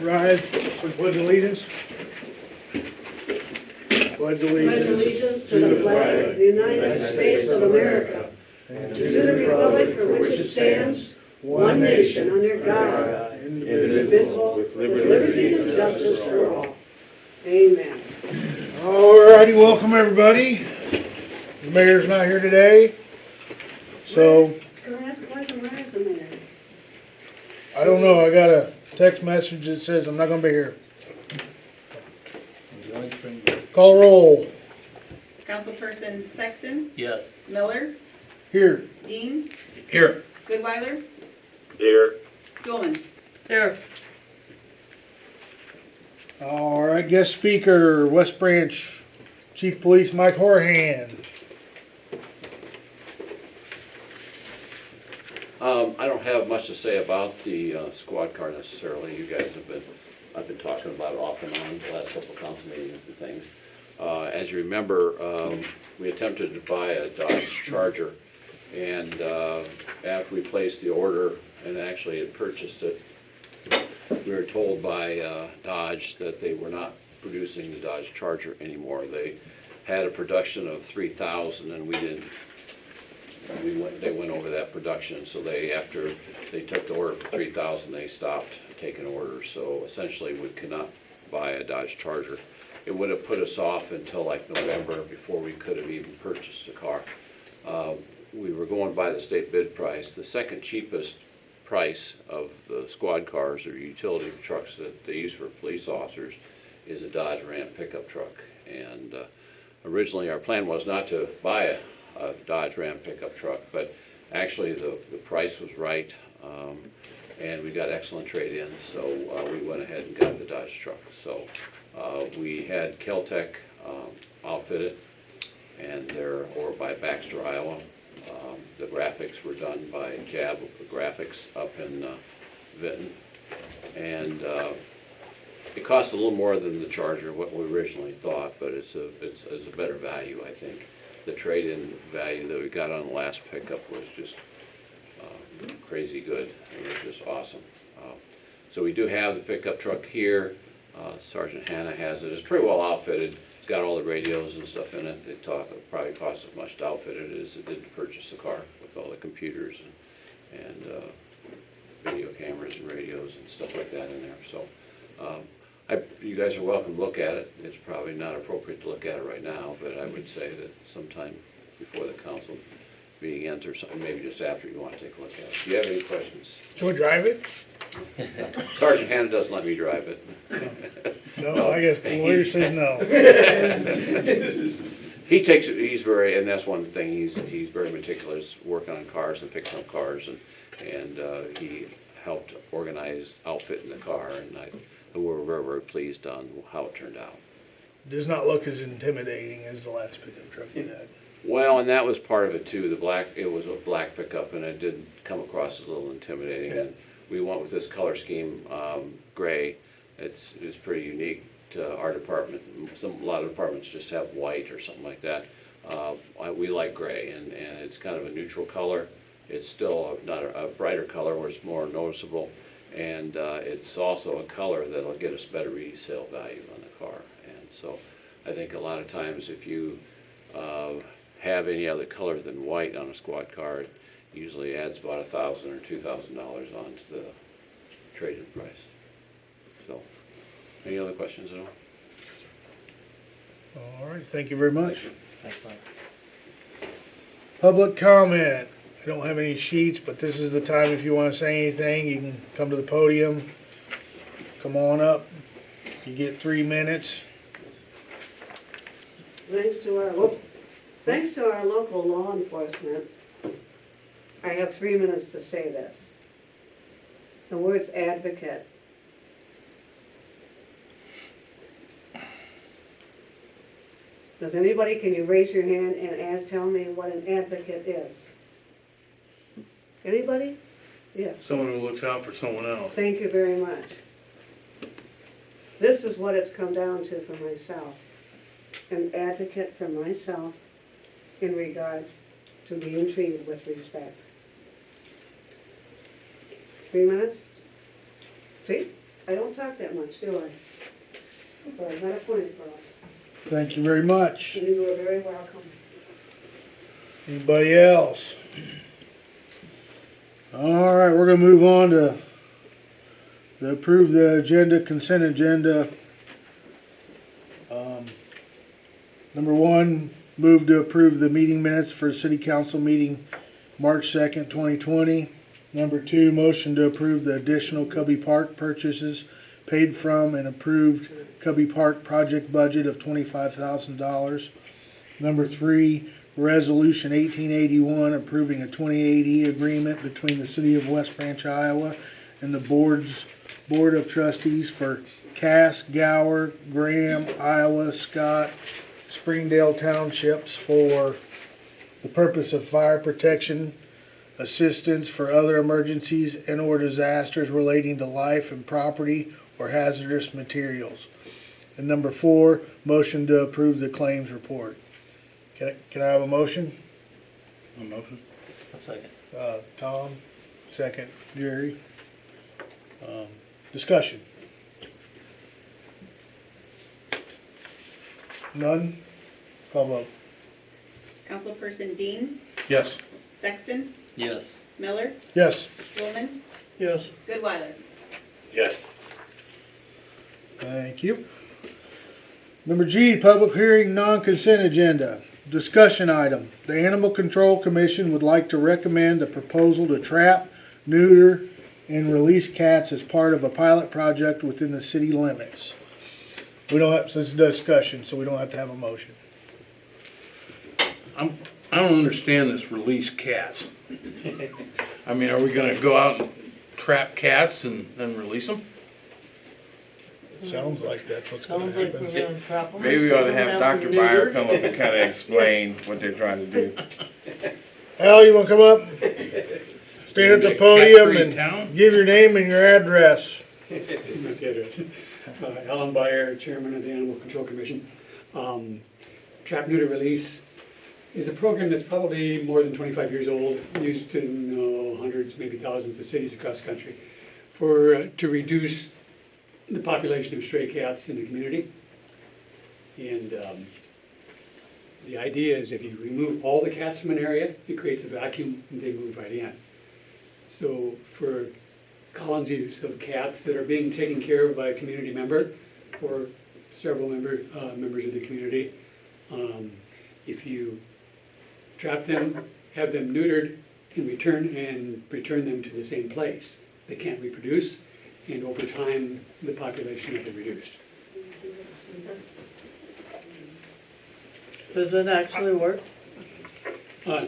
Rise for pledge allegiance. Pledge allegiance To the flag of the United States of America, and to the republic for which it stands, one nation under God, indivisible, with liberty and justice for all. Amen. Alrighty, welcome everybody. The mayor's not here today, so Where's the mayor? I don't know. I got a text message that says I'm not going to be here. Call roll. Councilperson Sexton, Yes. Miller, Here. Dean, Here. Goodweiler, Here. Stulman. Here. All right, guest speaker, West Branch Chief of Police Mike Horahan. I don't have much to say about the squad car necessarily. You guys I've been talking about it off and on the last couple of council meetings and things. As you remember, we attempted to buy a Dodge Charger, and after we placed the order and actually had purchased it, we were told by Dodge that they were not producing the Dodge Charger anymore. They had a production of 3,000, and we didn't. They went over that production, so after they took the order for 3,000, they stopped taking orders. So essentially, we could not buy a Dodge Charger. It would have put us off until like November before we could have even purchased a car. We were going by the state bid price. The second cheapest price of the squad cars or utility trucks that they use for police officers is a Dodge Ram pickup truck. And originally, our plan was not to buy a Dodge Ram pickup truck, but actually the price was right, and we got excellent trade-in, so we went ahead and got the Dodge truck. So we had Keltec outfit it, and or by Baxter, Iowa. The graphics were done by Jab Graphics up in Vinton, and it cost a little more than the Charger, what we originally thought, but it's a better value, I think. The trade-in value that we got on the last pickup was just crazy good. It was just awesome. So we do have the pickup truck here. Sergeant Hannah has it. It's pretty well outfitted. It's got all the radios and stuff in it. It probably costs as much to outfit it as it did to purchase the car, with all the computers and video cameras and radios and stuff like that in there. So you guys are welcome to look at it. It's probably not appropriate to look at it right now, but I would say that sometime before the council meeting ends or something, maybe just after, you want to take a look at it. Do you have any questions? Can we drive it? Sergeant Hannah doesn't let me drive it. No, I guess the lawyer says no. He takes it. And that's one thing. He's very meticulous working on cars and picking up cars, and he helped organize outfitting the car, and we're very, very pleased on how it turned out. Does not look as intimidating as the last pickup truck you had. Well, and that was part of it too. It was a black pickup, and it did come across as a little intimidating. Yeah. And we went with this color scheme, gray. It's pretty unique to our department. A lot of departments just have white or something like that. We like gray, and it's kind of a neutral color. It's still not a brighter color where it's more noticeable, and it's also a color that'll get us better resale value on the car. And so I think a lot of times if you have any other color than white on a squad car, it usually adds about $1,000 or $2,000 onto the trade-in price. So, any other questions at all? All right, thank you very much. Thanks, Mike. Public comment. I don't have any sheets, but this is the time if you want to say anything, you can come to the podium. Come on up. You get 3 minutes. Thanks to our local law enforcement, I have 3 minutes to say this. The word's advocate. Can you raise your hand and tell me what an advocate is? Anybody? Yes. Someone who looks out for someone else. Thank you very much. This is what it's come down to for myself. An advocate for myself in regards to being treated with respect. 3 minutes? See? I don't talk that much, do I? But I got a point across. Thank you very much. You are very welcome. Anybody else? All right, we're gonna move on to approve the agenda, consent agenda. Number one, move to approve the meeting minutes for city council meeting March 2nd, 2020. Number two, motion to approve the additional Cubby Park purchases paid from and approved Cubby Park project budget of $25,000. Number three, Resolution 1881 approving a 2080 agreement between the City of West Branch, Iowa and the Board of Trustees for Cass, Gower, Graham, Iowa, Scott, Springdale Townships for the purpose of fire protection, assistance for other emergencies and or disasters relating to life and property or hazardous materials. And number four, motion to approve the claims report. Can I have a motion? A motion? A second. Tom, second, Jerry. Discussion. None? Call vote. Councilperson Dean, Yes. Sexton, Yes. Miller, Yes. Shulman, Yes. Goodweiler. Yes. Thank you. Number G, public hearing, non-consent agenda. Discussion item. The Animal Control Commission would like to recommend a proposal to trap, neuter, and release cats as part of a pilot project within the city limits. We don't have, so this is discussion, so we don't have to have a motion. I don't understand this release cats. I mean, are we gonna go out and trap cats and then release them? Sounds like that's what's gonna Sounds like we're happen. gonna trap them. Maybe we ought to have Dr. Byer come up and kind of explain what they're trying to do. Al, you wanna come up? Stand at the podium Cat-free and town? give your name and your address. Alan Byer, Chairman of the Animal Control Commission. Trap, neuter, release is a program that's probably more than 25 years old, used in hundreds, maybe thousands of cities across the country, to reduce the population of stray cats in the community. And the idea is if you remove all the cats from an area, it creates a vacuum and they move right in. So for colonies of cats that are being taken care of by a community member or several members of the community, if you trap them, have them neutered, and return them to the same place, they can't reproduce, and over time the population will be reduced. Does it actually work?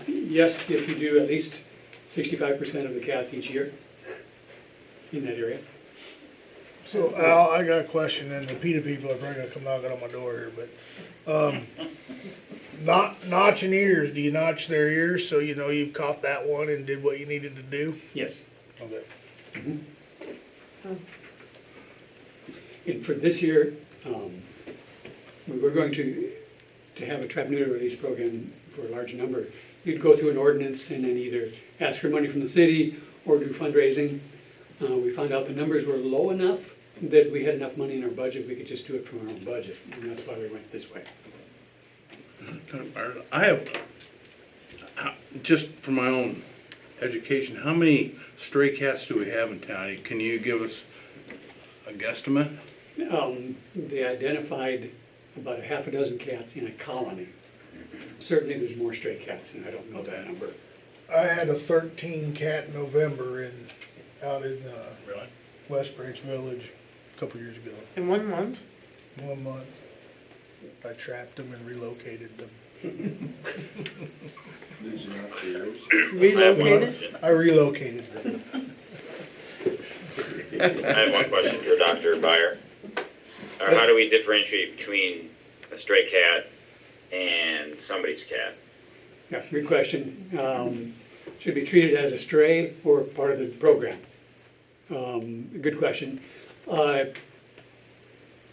Yes, if you do at least 65% of the cats each year in that area. So Al, I got a question, and the PETA people are probably gonna come knocking on my door here, but, notching ears, do you notch their ears so you know you've caught that one and did what you needed to do? Yes. Okay. And for this year, we were going to have a trap neuter release program for a large number. You'd go through an ordinance and then either ask for money from the city or do fundraising. We found out the numbers were low enough that we had enough money in our budget, we could just do it from our own budget, and that's why we went this way. I have, just for my own education, how many stray cats do we have in town? Can you give us a guesstimate? They identified about a half a dozen cats in a colony. Certainly there's more stray cats, and I don't know that number. I had a 13 cat November out in Really? West Branch Village a couple years ago. In 1 month? 1 month. I trapped them and relocated them. Relocated? I relocated them. I have one question for Dr. Byer. How do we differentiate between a stray cat and somebody's cat? Yeah, good question. Should be treated as a stray or part of the program? Good question.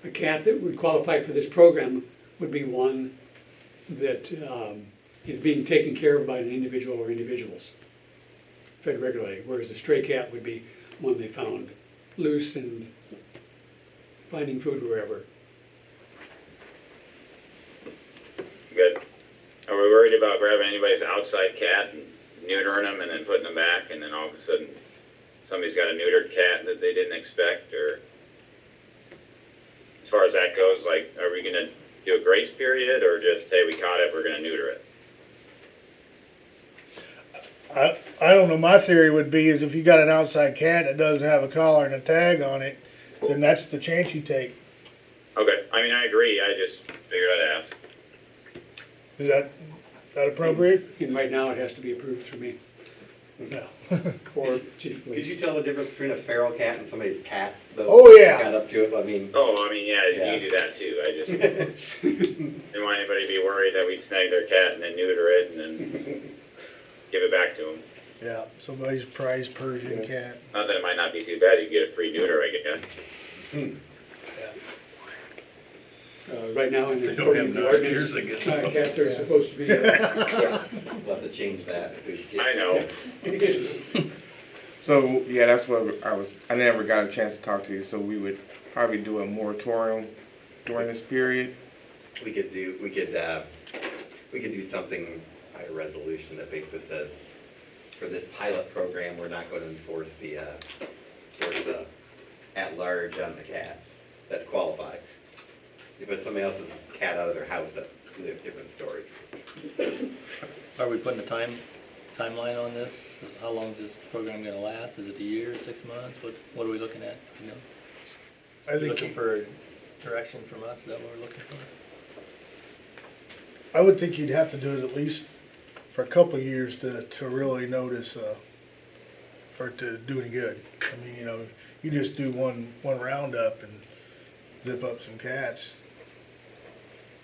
A cat that would qualify for this program would be one that is being taken care of by an individual or individuals, fed regularly, whereas a stray cat would be one they found loose and finding food wherever. Good. Are we worried about grabbing anybody's outside cat and neutering them and then putting them back, and then all of a sudden somebody's got a neutered cat that they didn't expect? Or as far as that goes, like, are we gonna do a grace period, or just, hey, we caught it, we're gonna neuter it? I don't know, my theory would be is if you got an outside cat that doesn't have a collar and a tag on it, then that's the chance you take. Okay, I mean, I agree, I just figured I'd ask. Is that appropriate? And right now, it has to be approved through me, No. or chief of Could police. you tell the difference between a feral cat and somebody's cat, though? Oh, yeah. Got up to it, I mean. Oh, I mean, yeah, you do that too, I just didn't want anybody to be worried that we'd snag their cat and then neuter it and then give it back to them. Yeah, somebody's prized Persian cat. Not that it might not be too bad, you get a free neuter, I guess. Right now, in They the don't have according to the enough ordinance, ears, I guess. cats are supposed to be, We'll have to change that if we get. I know. So, yeah, that's what I never got a chance to talk to you, so we would probably do a moratorium during this period. We could do something by a resolution that basically says, for this pilot program, we're not going to enforce the at-large on the cats that qualify. If it's somebody else's cat out of their house, that's a different story. Are we putting a timeline on this? How long is this program gonna last? Is it a year, 6 months? What are we looking at, you know? I think Looking for direction from us, is that what we're looking for? I would think you'd have to do it at least for a couple of years to really notice, for it to do any good. I mean, you know, you just do one roundup and zip up some cats,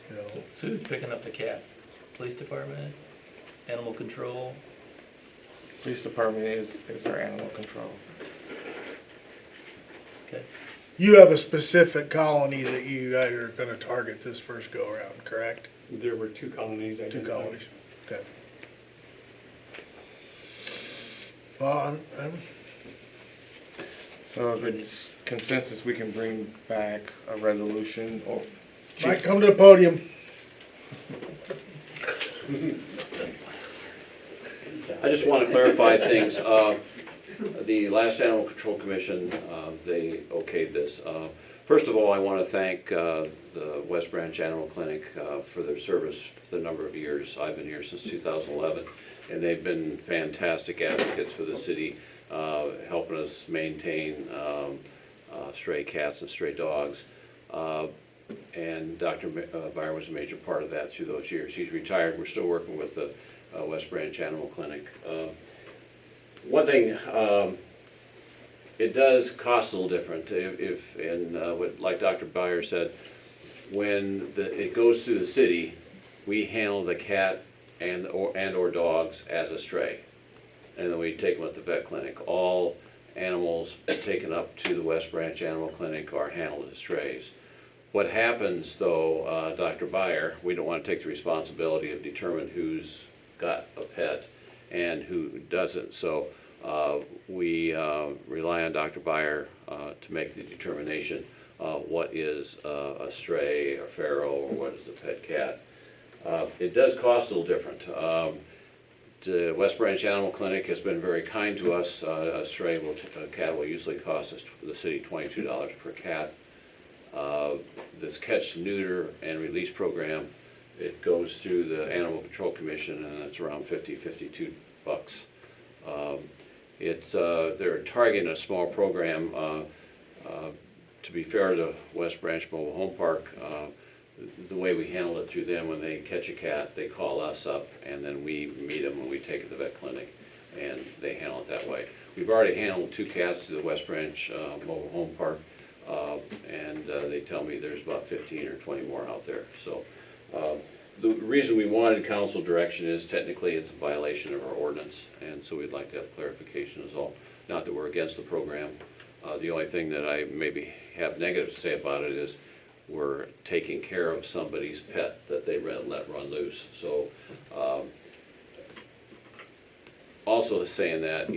you know. So who's picking up the cats? Police department? Animal control? Police department is our animal control. Okay. You have a specific colony that you guys are gonna target this first go around, correct? there were 2 colonies Two identified. colonies, okay. Well, So if it's consensus, we can bring back a resolution or. Mike, come to the podium. I just want to clarify things. The last Animal Control Commission, they okayed this. First of all, I want to thank the West Branch Animal Clinic for their service for the number of years. I've been here since 2011, and they've been fantastic advocates for the city, helping us maintain stray cats and stray dogs. And Dr. Byer was a major part of that through those years. He's retired. We're still working with the West Branch Animal Clinic. One thing, it does cost a little different. Like Dr. Byer said, when it goes through the city, we handle the cat and or dogs as a stray, and then we take them at the vet clinic. All animals taken up to the West Branch Animal Clinic are handled as strays. What happens, though, Dr. Byer, we don't want to take the responsibility of determining who's got a pet and who doesn't. So we rely on Dr. Byer to make the determination what is a stray, a feral, or what is a pet cat. It does cost a little different. The West Branch Animal Clinic has been very kind to us. A cat will usually cost us, the city, $22 per cat. This catch, neuter, and release program, it goes through the Animal Control Commission, and it's around $52. They're targeting a small program. To be fair to West Branch Mobile Home Park, the way we handle it through them, when they catch a cat, they call us up, and then we meet them when we take it to the vet clinic, and they handle it that way. We've already handled 2 cats to the West Branch Mobile Home Park, and they tell me there's about 15 or 20 more out there. So the reason we wanted council direction is technically it's a violation of our ordinance, and so we'd like to have clarification as well. Not that we're against the program. The only thing that I maybe have negative to say about it is we're taking care of somebody's pet that they let run loose. So also saying that,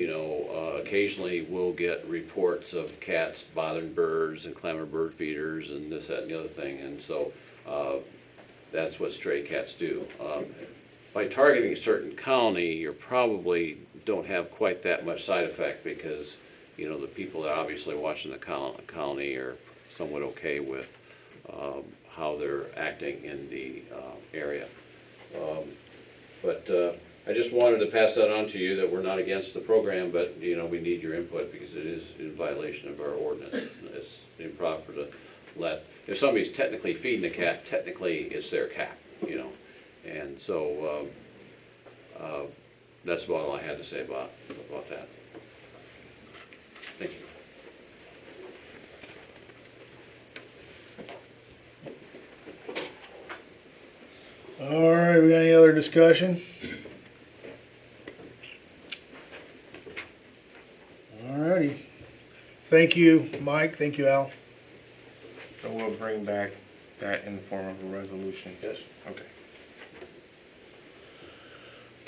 occasionally we'll get reports of cats bothering birds and clamoring bird feeders and this, that, and the other thing, and so, that's what stray cats do. By targeting a certain county, you probably don't have quite that much side effect because, the people that are obviously watching the county are somewhat okay with how they're acting in the area. But I just wanted to pass that on to you, that we're not against the program, but, we need your input because it is in violation of our ordinance. It's improper to if somebody's technically feeding a cat, technically it's their cat, And so that's about all I had to say about that. Thank you. All right, we got any other discussion? All righty. Thank you, Mike. Thank you, Al. So we'll bring back that in the form of a resolution. Yes. Okay.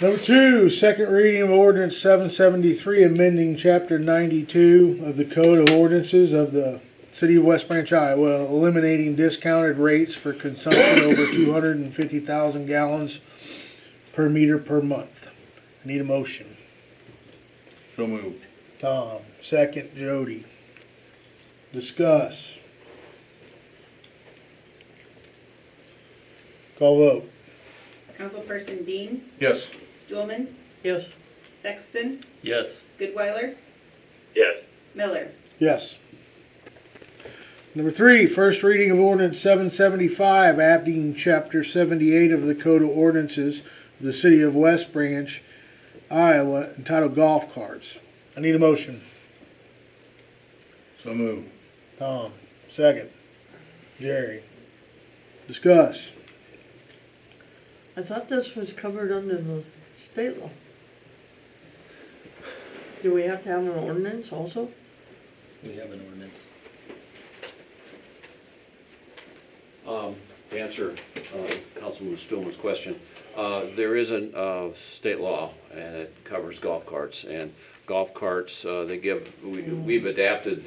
Number 2, second reading of ordinance 773, amending chapter 92 of the Code of Ordinances of the City of West Branch, Iowa, eliminating discounted rates for consumption over 250,000 gallons per meter per month. I need a motion. So moved. Tom, second, Jody. Discuss. Call vote. Councilperson Dean, Yes. Stulman, Yes. Sexton, Yes. Goodweiler, Yes. Miller. Yes. Number 3, first reading of ordinance 775, adding chapter 78 of the Code of Ordinances of the City of West Branch, Iowa, entitled Golf Carts. I need a motion. So moved. Tom, second. Jerry. Discuss. I thought this was covered under the state law. Do we have to have an ordinance also? We have an ordinance. To answer Councilman Stulman's question, there is a state law and it covers golf carts. And golf carts, we've adapted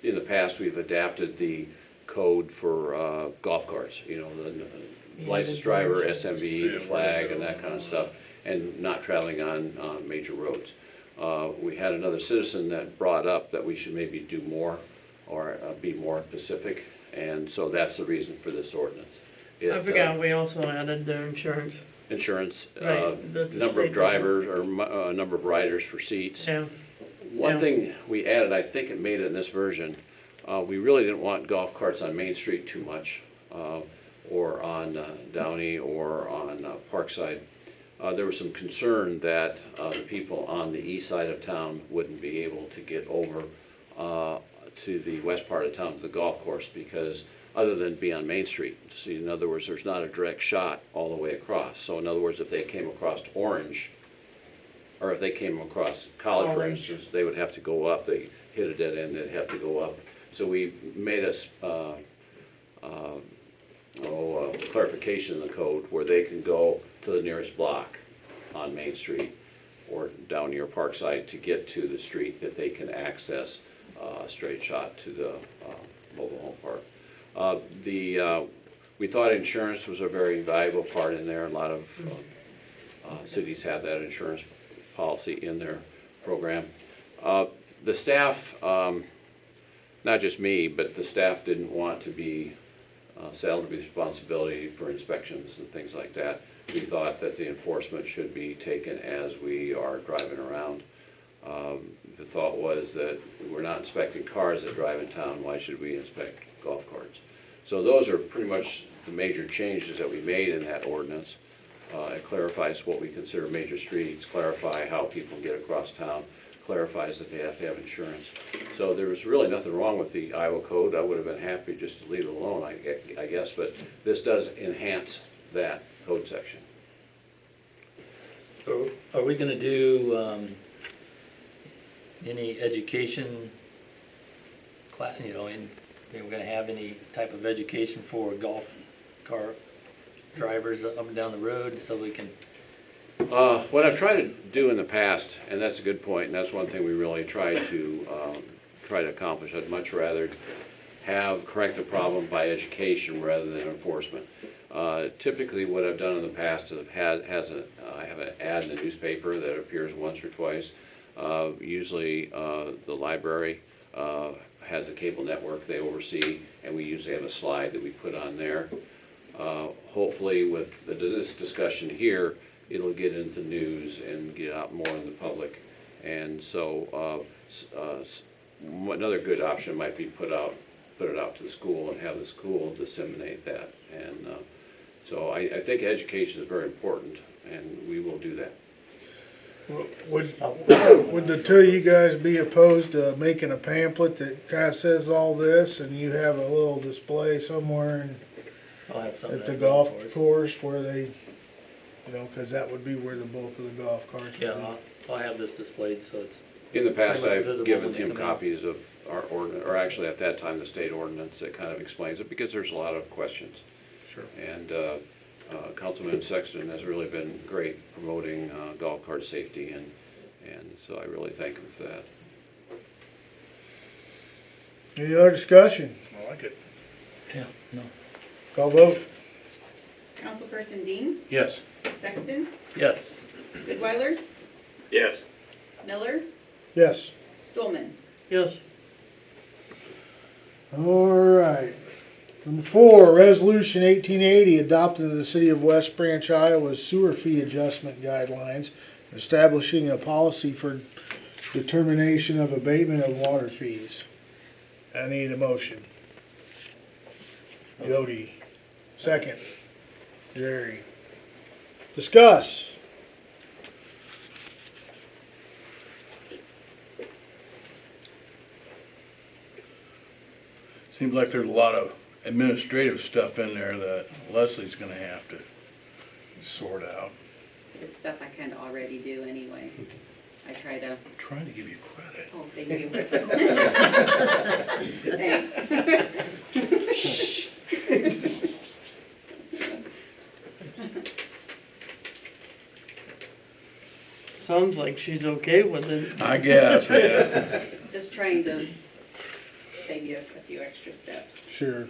in the past we've adapted the code for golf carts. The licensed driver, SMV, the flag, and that kind of stuff, and not traveling on major roads. We had another citizen that brought up that we should maybe do more or be more specific. And so that's the reason for this ordinance. I forgot we also added the insurance. Insurance, Right, the number of state drivers or number of riders for seats. Yeah. One Yeah. thing we added, I think it made it in this version, we really didn't want golf carts on Main Street too much, or on Downey or on Parkside. There was some concern that the people on the east side of town wouldn't be able to get over to the west part of town to the golf course because other than be on Main Street. See, in other words, there's not a direct shot all the way across. So in other words, if they came across Orange, or if they came across College, for instance, they would have to go up. They hit a dead end, they'd have to go up. So we made us clarification in the code where they can go to the nearest block on Main Street or down near Parkside to get to the street that they can access a straight shot to the mobile home park. We thought insurance was a very valuable part in there. A lot of cities have that insurance policy in their program. The staff, not just me, but the staff didn't want to be saddled with responsibility for inspections and things like that. We thought that the enforcement should be taken as we are driving around. The thought was that we're not inspecting cars that drive in town, why should we inspect golf carts? So those are pretty much the major changes that we made in that ordinance. It clarifies what we consider major streets, clarify how people get across town, clarifies that they have to have insurance. So there was really nothing wrong with the Iowa code. I would have been happy just to leave it alone, I guess, but this does enhance that code section. So are we gonna do any education class, we're gonna have any type of education for golf cart drivers up and down the road so we can What I've tried to do in the past, and that's a good point, and that's one thing we really try to accomplish. I'd much rather correct the problem by education rather than enforcement. Typically, what I've done in the past is I have an ad in the newspaper that appears once or twice. Usually, the library has a cable network they oversee, and we usually have a slide that we put on there. Hopefully, with this discussion here, it'll get into news and get out more in the public. And so, another good option might be put it out to the school and have the school disseminate that. And so I think education is very important, and we will do that. Would the two of you guys be opposed to making a pamphlet that kind of says all this, and you have a little display somewhere I'll have something at the that golf goes for it. course where they, because that would be where the bulk of the golf carts would be. Yeah, I'll have this displayed so it's, In the past, Pretty much I've visible given when they him come in. copies of our ordinance, or actually at that time, the state ordinance that kind of explains it, because there's a lot of questions. Sure. And Councilman Sexton has really been great promoting golf cart safety, and so I really thank him for that. Any other discussion? I like it. yeah, no. Call vote? Councilperson Dean, Yes. Sexton, Yes, Goodweiler, Yes. Miller, Yes. Stulman. Yes. All right. Number 4, Resolution 1880, adopted in the City of West Branch, Iowa's sewer fee adjustment guidelines, establishing a policy for determination of abatement of water fees. I need a motion. Jody. Second. Jerry. Discuss. Seems like there's a lot of administrative stuff in there that Leslie's gonna have to sort out. It's stuff I kind of already do anyway. I try to, I'm trying to give you credit. oh, thank you. Thanks. Sounds like she's okay with it. I guess, yeah. Just trying to save you a few extra steps. Sure.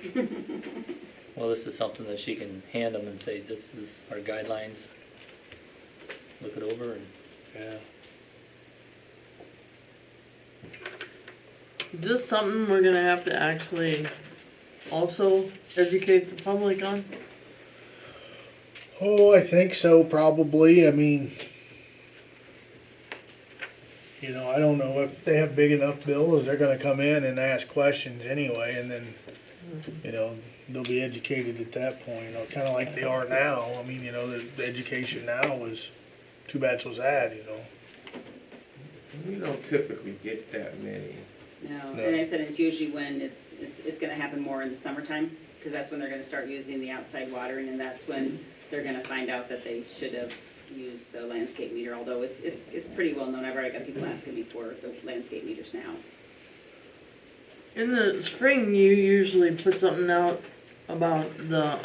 well, this is something that she can hand them and say, this is our guidelines. Look it over and, Yeah. Is this something we're gonna have to actually also educate the public on? Oh, I think so, probably. I mean, I don't know if they have big enough bills, they're gonna come in and ask questions anyway, and then, they'll be educated at that point, kinda like they are now. I mean, the education now was 2 bachelors had, We don't typically get that many. No, No. and I said it's usually when it's gonna happen more in the summertime, because that's when they're gonna start using the outside watering, and that's when they're gonna find out that they should have used the landscape meter, although it's pretty well known. I've already got people asking me for the landscape meters now. In the spring, you usually put something out about the,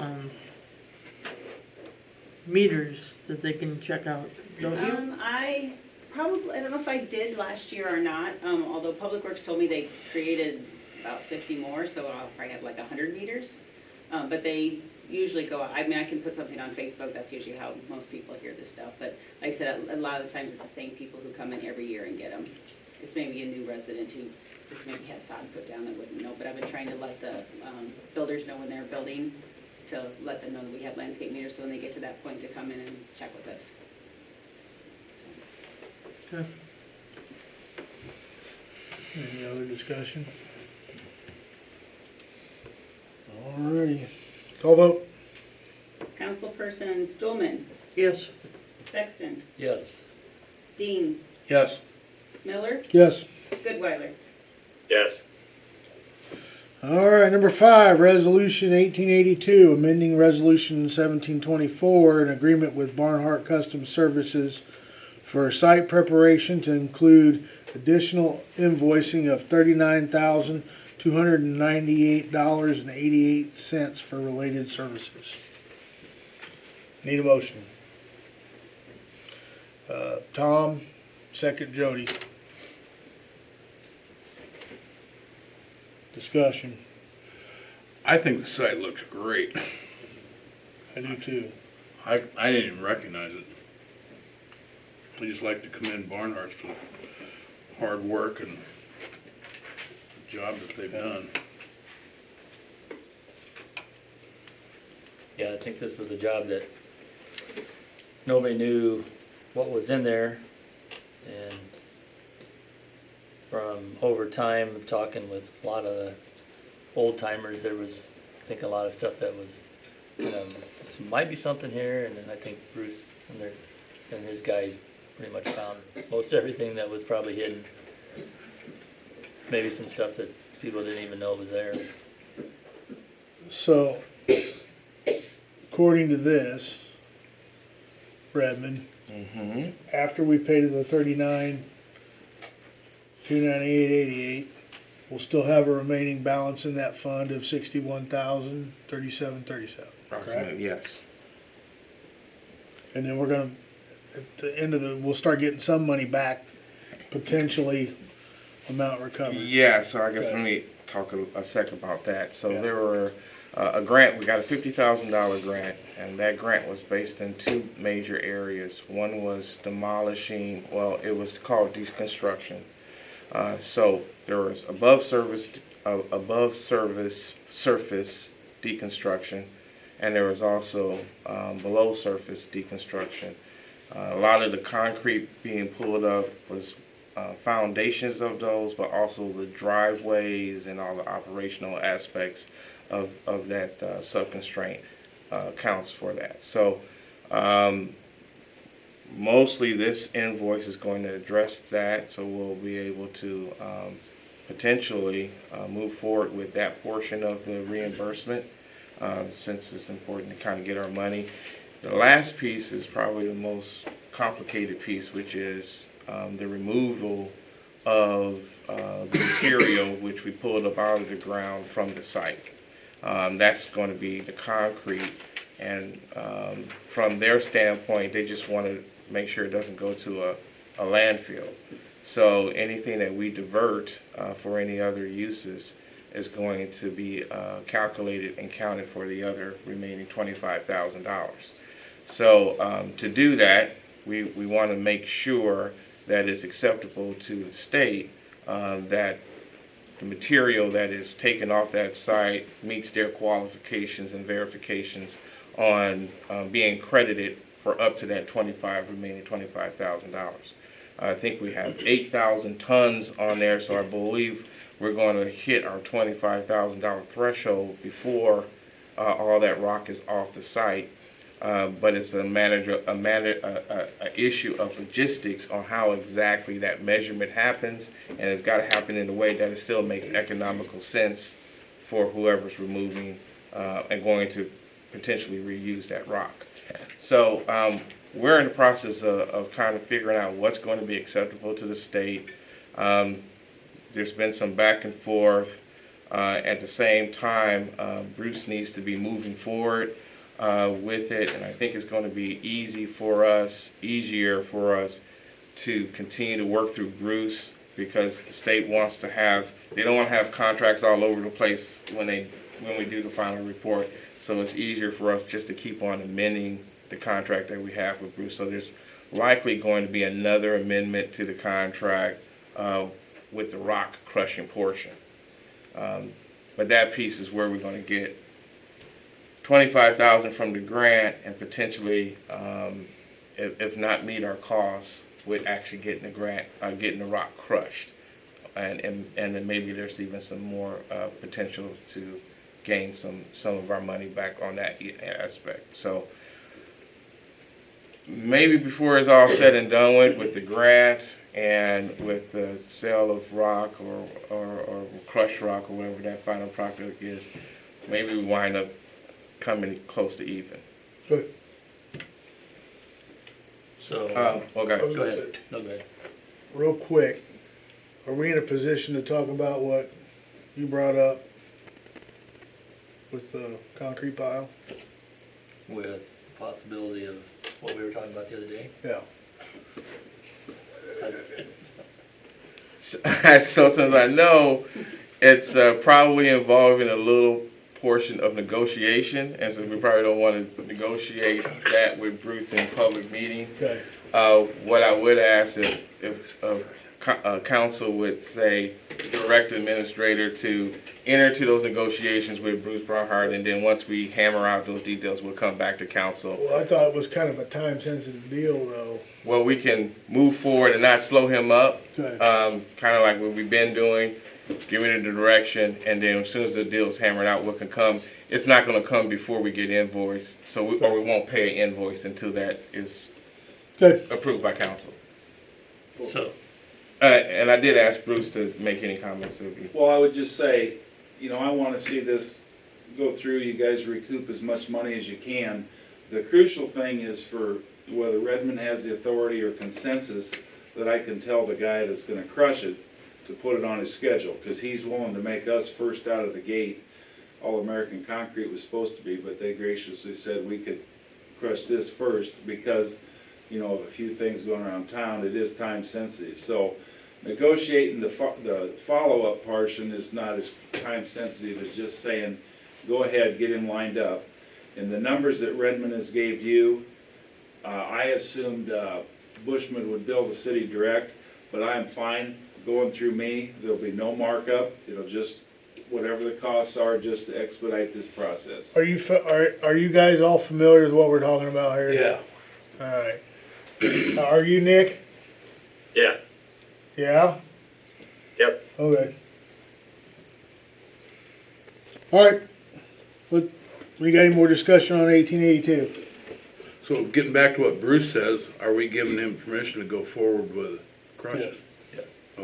meters that they can check out, don't you? I don't know if I did last year or not, although Public Works told me they created about 50 more, so I'll probably have like 100 meters. But they usually go out. I mean, I can put something on Facebook, that's usually how most people hear this stuff. But like I said, a lot of the times it's the same people who come in every year and get them. It's maybe a new resident who just maybe had sod put down that wouldn't know. But I've been trying to let the builders know when they're building, to let them know that we have landscape meters, so when they get to that point to come in and check with us. Okay. Any other discussion? Alrighty. Call vote? Councilperson Stulman, Yes. Sexton, yes. Dean, Yes. Miller, Yes. Goodweiler. Yes. Alright, number 5, Resolution 1882, amending Resolution 1724, an agreement with Barnhart Custom Services for site preparation to include additional invoicing of $39,298.88 for related services. Need a motion. Tom, second Jody. Discussion. I think the site looks great. I do too. I didn't even recognize it. I just like to commend Barnhart's for the hard work and job that they've done. Yeah, I think this was a job that nobody knew what was in there, and from over time, talking with a lot of the old timers, there was, I think, a lot of stuff that was, you know, might be something here, and then I think Bruce and his guys pretty much found most everything that was probably hidden. Maybe some stuff that people didn't even know was there. So, according to this, Redmond, Mm-hmm. after we pay the $39,298.88, we'll still have a remaining balance in that fund of $61,037.37. Approximately, yes. And then we're gonna, at the end of we'll start getting some money back, potentially amount recovered. Yeah, so I guess Okay. let me talk a sec about that. So Yeah. there were a grant, we got a $50,000 grant, and that grant was based in two major areas. One was demolishing, well, it was called deconstruction. So there was above surface surface deconstruction, and there was also below surface deconstruction. A lot of the concrete being pulled up was foundations of those, but also the driveways and all the operational aspects of that subconstraint counts for that. So mostly this invoice is going to address that, so we'll be able to potentially move forward with that portion of the reimbursement since it's important to kind of get our money. The last piece is probably the most complicated piece, which is the removal of the material which we pulled up out of the ground from the site. That's going to be the concrete, and from their standpoint, they just want to make sure it doesn't go to a landfill. So anything that we divert for any other uses is going to be calculated and counted for the other remaining $25,000. So to do that, we want to make sure that it's acceptable to the state, that the material that is taken off that site meets their qualifications and verifications on being credited for up to that remaining $25,000. I think we have 8,000 tons on there, so I believe we're going to hit our $25,000 threshold before all that rock is off the site. But it's a issue of logistics on how exactly that measurement happens, and it's got to happen in a way that it still makes economical sense for whoever's removing and going to potentially reuse that rock. So we're in the process of kind of figuring out what's going to be acceptable to the state. There's been some back and forth. At the same time, Bruce needs to be moving forward with it, and I think it's going to be easier for us to continue to work through Bruce, because the state wants to they don't want to have contracts all over the place when we do the final report. So it's easier for us just to keep on amending the contract that we have with Bruce. So there's likely going to be another amendment to the contract with the rock crushing portion. But that piece is where we're going to get $25,000 from the grant, and potentially, if not meet our costs, with actually getting the grant, getting the rock crushed, and then maybe there's even some more potential to gain some of our money back on that aspect. So maybe before it's all said and done with the grant and with the sale of rock or crushed rock or whatever that final product is, maybe we wind up coming close to even. Good. So, Okay. go ahead. No, go ahead. Real quick, are we in a position to talk about what you brought up with the concrete pile? With the possibility of what we were talking about the other day. Yeah. So since I know it's probably involving a little portion of negotiation, and so we probably don't want to negotiate that with Bruce in public meeting. Okay. What I would ask if council would say direct the administrator to enter into those negotiations with Bruce Barnhart, and then once we hammer out those details, we'll come back to council. Well, I thought it was kind of a time-sensitive deal, though. Well, we can move forward and not slow him up, Okay. kind of like what we've been doing, give it a direction, and then as soon as the deal's hammered out, what can come, it's not gonna come before we get invoiced, so we won't pay an invoice until that is Good. approved by council. So, And I did ask Bruce to make any comments. Well, I would just say, you know, I wanna see this go through, you guys recoup as much money as you can. The crucial thing is for whether Redmond has the authority or consensus that I can tell the guy that's gonna crush it to put it on his schedule, cause he's willing to make us first out of the gate. All American Concrete was supposed to be, but they graciously said we could crush this first because, you know, of a few things going around town, it is time sensitive. So negotiating the follow-up portion is not as time sensitive as just saying, go ahead, get him lined up. And the numbers that Redmond has gave you, I assumed Bushman would bill the city direct, but I am fine going through me. There'll be no markup. It'll just, whatever the costs are, just to expedite this process. Are you guys all familiar with what we're talking about here? Yeah. All right. Are you, Nick? Yeah, Yeah? yep. Okay. All right. We got any more discussion on 1882? So getting back to what Bruce says, are we giving him permission to go forward with crushing?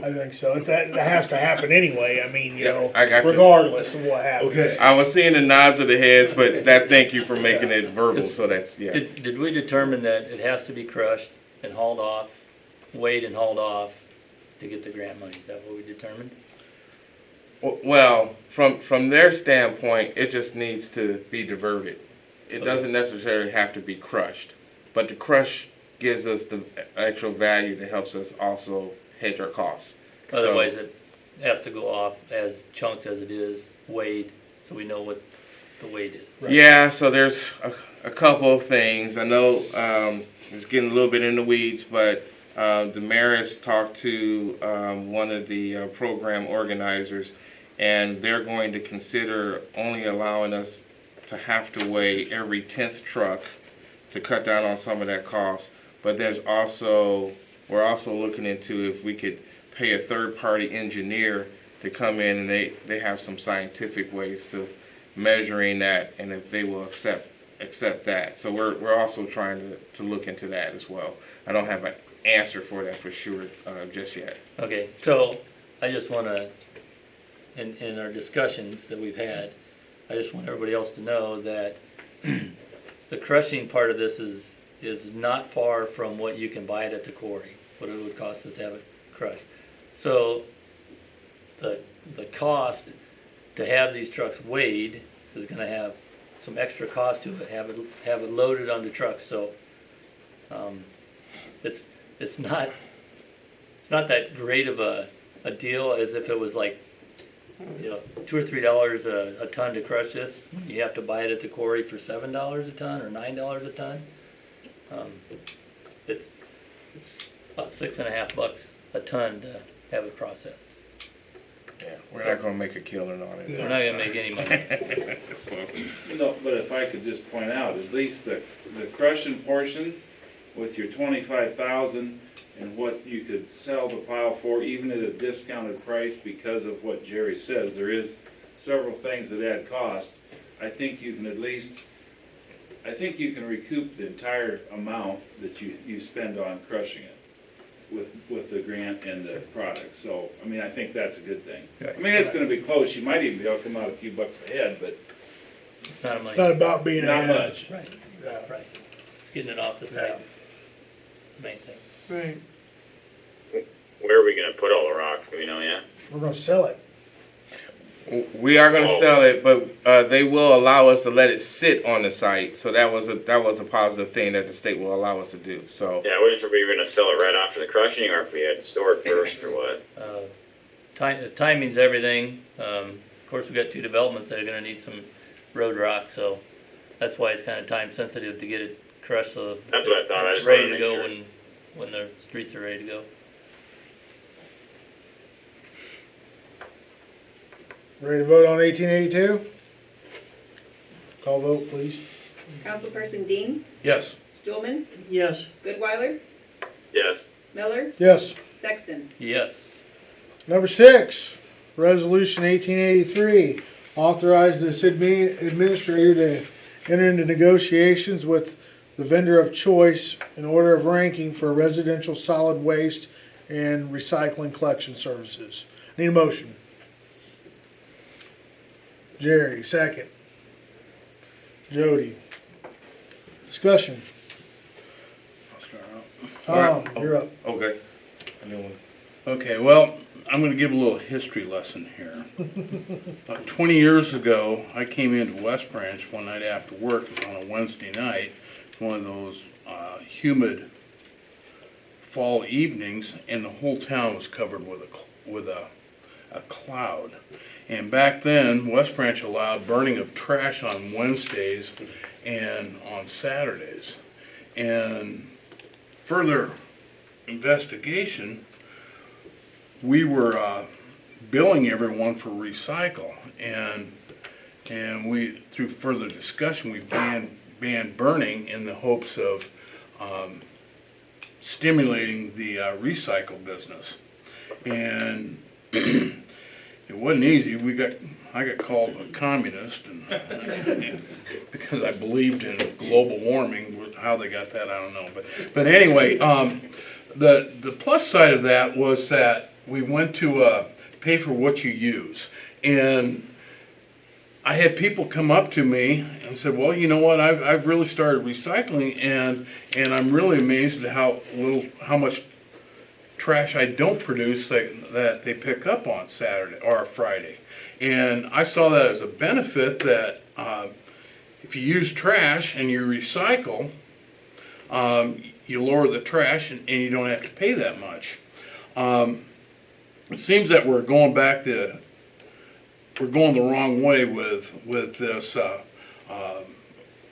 I think so. That has to happen anyway. I mean, you know, I got you. regardless of what happens. Okay. I was seeing the nods of the heads, but thank you for making it verbal, so that's, yeah. did we determine that it has to be crushed and hauled off, weighed and hauled off to get the grant money? Is that what we determined? Well, from their standpoint, it just needs to be diverted. It doesn't necessarily have to be crushed, but the crush gives us the actual value that helps us also hedge our costs. Otherwise, it has to go off as chunks as it is, weighed, so we know what the weight is. Right. Yeah, so there's a couple of things. I know it's getting a little bit in the weeds, but the mayor has talked to one of the program organizers, and they're going to consider only allowing us to have to weigh every 10th truck to cut down on some of that cost. But we're also looking into if we could pay a third-party engineer to come in, and they have some scientific ways to measuring that, and if they will accept that. So we're also trying to look into that as well. I don't have an answer for that for sure just yet. Okay, so I just want to, in our discussions that we've had, I just want everybody else to know that the crushing part of this is not far from what you can buy it at the quarry, what it would cost us to have it crushed. So the cost to have these trucks weighed is going to have some extra cost to it, have it loaded onto trucks. So it's not that great of a deal as if it was like, you know, $2 or $3 a ton to crush this. You have to buy it at the quarry for $7 a ton or $9 a ton. It's about $6.50 a ton to have it processed. Yeah, we're not going to make a killing on it. We're not gonna make any money. No, but if I could just point out, at least the crushing portion with your 25,000 and what you could sell the pile for, even at a discounted price because of what Jerry says, there is several things that add cost. I think you can recoup the entire amount that you spend on crushing it with the grant and the product. So, I mean, I think that's a good thing. I mean, it's gonna be close. You might even be able to come out a few bucks ahead, but It's not It's not about being not ahead. much. Right, Yeah. right. It's getting it off the site. Main thing. Right. Where are we gonna put all the rock? Do we know yet? We're gonna sell it. We are gonna sell it, but they will allow us to let it sit on the site. So that was a positive thing that the state will allow us to do. So Yeah, I wasn't sure if we were gonna sell it right after the crushing or if we had to store it first or what. Timing's everything. Of course, we've got 2 developments that are gonna need some road rock, so that's why it's kind of time sensitive to get it crushed, so That's what I thought. I it's just ready wanted to to make go sure. when the streets are ready to go. Ready to vote on 1882? Call vote, please. Councilperson Dean, Yes. Stulman, Yes. Goodweiler, Yes. Miller, Yes. Sexton. Yes. Number 6, resolution 1883, authorize the city administrator to enter into negotiations with the vendor of choice in order of ranking for residential solid waste and recycling collection services. Need a motion. Jerry, second. Jody. Discussion. Tom, you're up. okay. I didn't want- Okay, well, I'm gonna give a little history lesson here. 20 years ago, I came into West Branch one night after work on a Wednesday night, one of those humid fall evenings, and the whole town was covered with a cloud. And back then, West Branch allowed burning of trash on Wednesdays and on Saturdays. And further investigation, we were billing everyone for recycle, and we, through further discussion, we banned burning in the hopes of stimulating the recycle business. And it wasn't easy. I got called a communist, and because I believed in global warming. How they got that, I don't know. But anyway, the plus side of that was that we went to pay for what you use, and I had people come up to me and said, "Well, you know what? I've really started recycling, and I'm really amazed at how much trash I don't produce that they pick up on Saturday or Friday." And I saw that as a benefit that if you use trash and you recycle, you lower the trash and you don't have to pay that much. It seems that we're going the wrong way with this a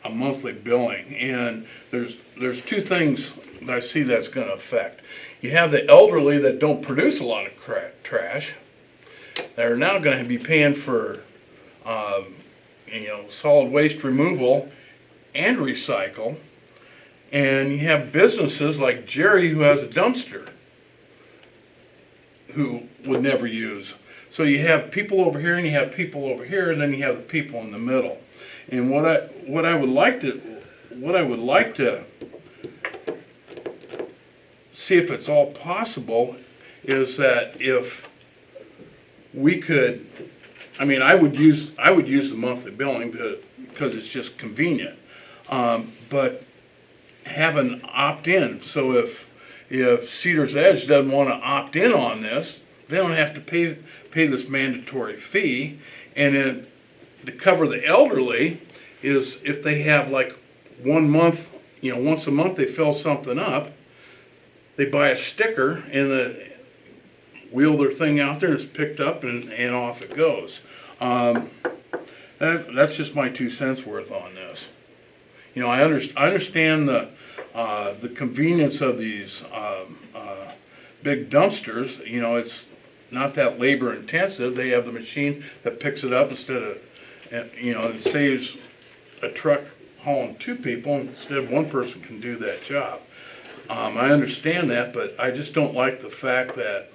monthly billing, and there's 2 things that I see that's going to affect. You have the elderly that don't produce a lot of trash. They're now going to be paying for solid waste removal and recycle. And you have businesses like Jerry, who has a dumpster, who would never use. So you have people over here and you have people over here, and then you have the people in the middle. And what I would like to see if it's all possible is that if we could, I would use the monthly billing because it's just convenient, but have an opt-in. So if Cedars Edge doesn't want to opt in on this, they don't have to pay this mandatory fee. And then to cover the elderly is if they have like 1 month, once a month they fill something up, they buy a sticker and wheel their thing out there and it's picked up and off it goes. That's just my 2 cents worth on this. I understand the convenience of these big dumpsters. It's not that labor intensive. They have the machine that picks it up instead of, it saves a truck hauling 2 people instead of 1 person can do that job. I understand that, but I just don't like the fact that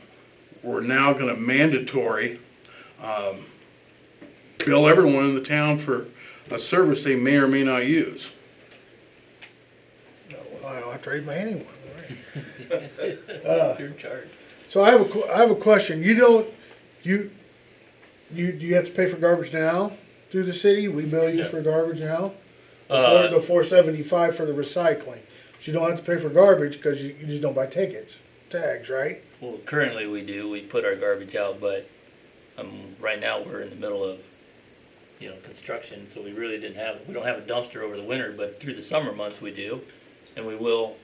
we're now going to mandatory bill everyone in the town for a service they may or may not use. Well, I don't have to raise my hand anymore. You're in charge. So I have a question. Do you have to pay for garbage now through the city? We bill you for garbage now? The $4.75 for the recycling. But you don't have to pay for garbage because you just don't buy tags, right? Well, currently we do. We put our garbage out, but right now, we're in the middle of, construction, so we really we don't have a dumpster over the winter, but through the summer months we do, and we will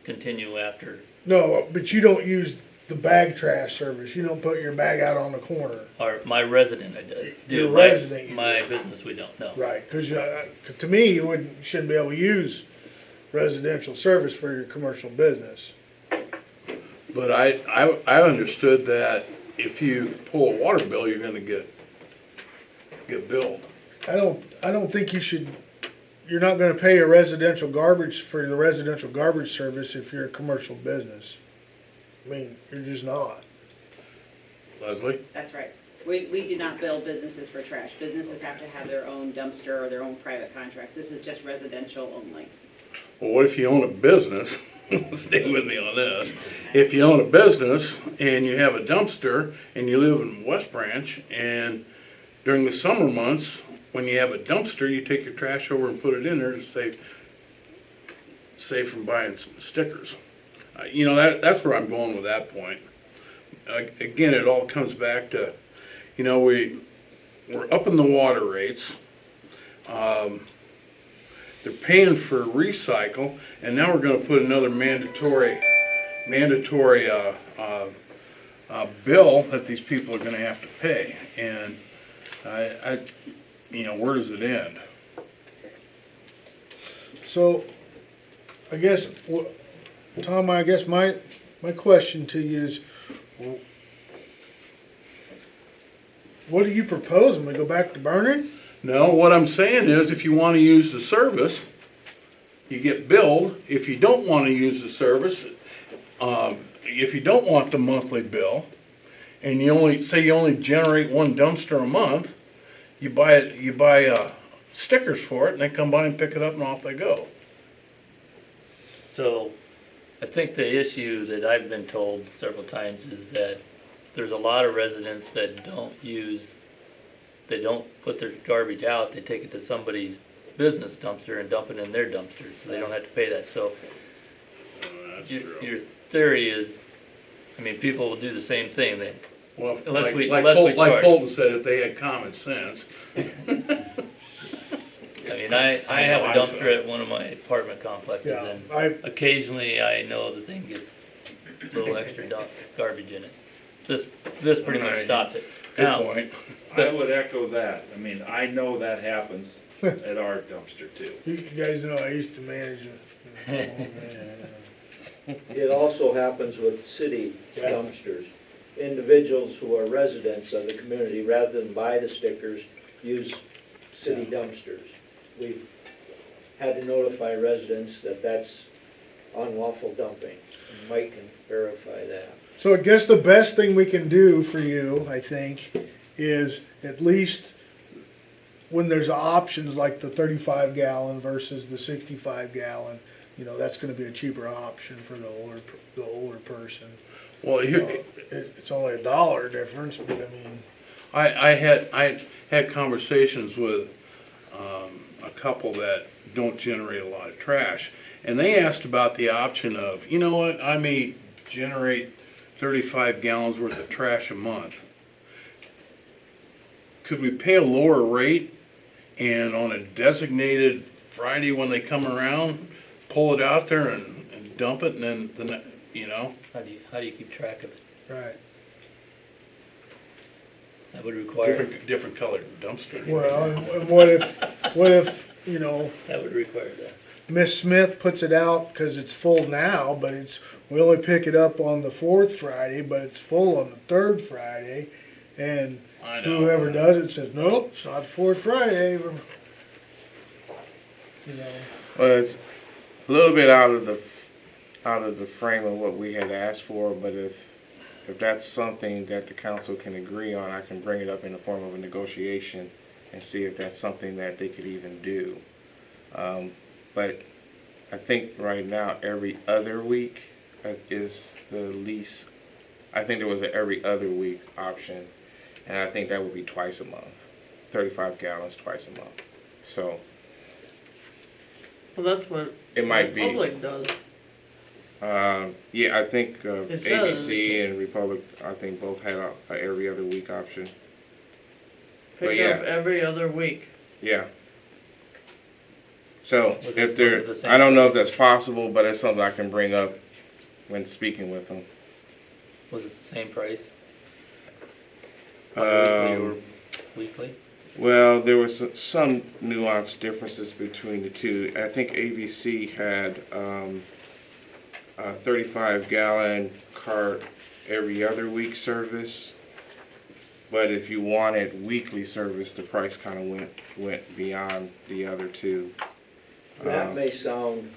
continue after. No, but you don't use the bag trash service. You don't put your bag out on the corner. My resident, I do. Your My- resident, you My do. business, we don't, no. Right, because to me, you shouldn't be able to use residential service for your commercial business. But I understood that if you pull a water bill, you're gonna get billed. I don't think you're not gonna pay a residential garbage for the residential garbage service if you're a commercial business. I mean, you're just not. Leslie? That's right. We do not bill businesses for trash. Businesses have to have their own dumpster or their own private contracts. This is just residential only. Well, what if you own a business? Stay with me on this. If you own a business and you have a dumpster and you live in West Branch, and during the summer months, when you have a dumpster, you take your trash over and put it in there to save from buying stickers. That's where I'm going with that point. Again, it all comes back to, we're upping the water rates. They're paying for recycle, and now we're going to put another mandatory bill that these people are going to have to pay. And where does it end? So, I guess, Tom, my question to you is, what are you proposing? We go back to burning? No, what I'm saying is, if you want to use the service, you get billed. If you don't want to use the service, if you don't want the monthly bill, and you only generate one dumpster a month, you buy stickers for it, and they come by and pick it up, and off they go. So, I think the issue that I've been told several times is that there's a lot of residents that they don't put their garbage out, they take it to somebody's business dumpster and dump it in their dumpster, so they don't have to pay that. So, your theory is, people will do the same thing. Well, Unless we like charge. Colton said, if they had common sense. I have a dumpster at one of my apartment complexes, Yeah, and occasionally I know the thing gets a little extra garbage in it. This pretty much stops it. Good Now, point. I would echo that. I know that happens at our dumpster too. You guys know I used to manage it. It also happens with city dumpsters. Individuals who are residents of the community, rather than buy the stickers, use city dumpsters. We've had to notify residents that that's unlawful dumping. And Mike can verify that. So I guess the best thing we can do for you, I think, is at least when there's options like the 35 gallon versus the 65 gallon, that's going to be a cheaper option for the older person. Well, It's only $1 difference, but I had conversations with a couple that don't generate a lot of trash, and they asked about the option of, I may generate 35 gallons worth of trash a month. Could we pay a lower rate and on a designated Friday when they come around, pull it out there and dump it, and then how do you keep track of it? right. That would require, different colored dumpster. Well, and what if that would require that. Miss Smith puts it out because it's full now, but we only pick it up on the 4th Friday, but it's full on the 3rd Friday, and I know. whoever does it says, nope, it's not the 4th Friday. Well, it's a little bit out of the frame of what we had asked for, but if that's something that the council can agree on, I can bring it up in the form of a negotiation and see if that's something that they could even do. But I think right now every other week is the least. I think there was an every other week option, and I think that would be twice a month, 35 gallons twice a month. So Well, that's what it might be. Republic does. Yeah, I think It ABC says- and Republic, I think both had a every other week option. But Pick yeah. up every other week. Yeah. So Was it- if was there, it the same I don't know if price? that's possible, but it's something I can bring up when speaking with them. Was it the same price? Monthly or Um, weekly? Well, there was some nuanced differences between the two. I think ABC had a 35-gallon cart every other week service, but if you wanted weekly service, the price kind of went beyond the other two. That may sound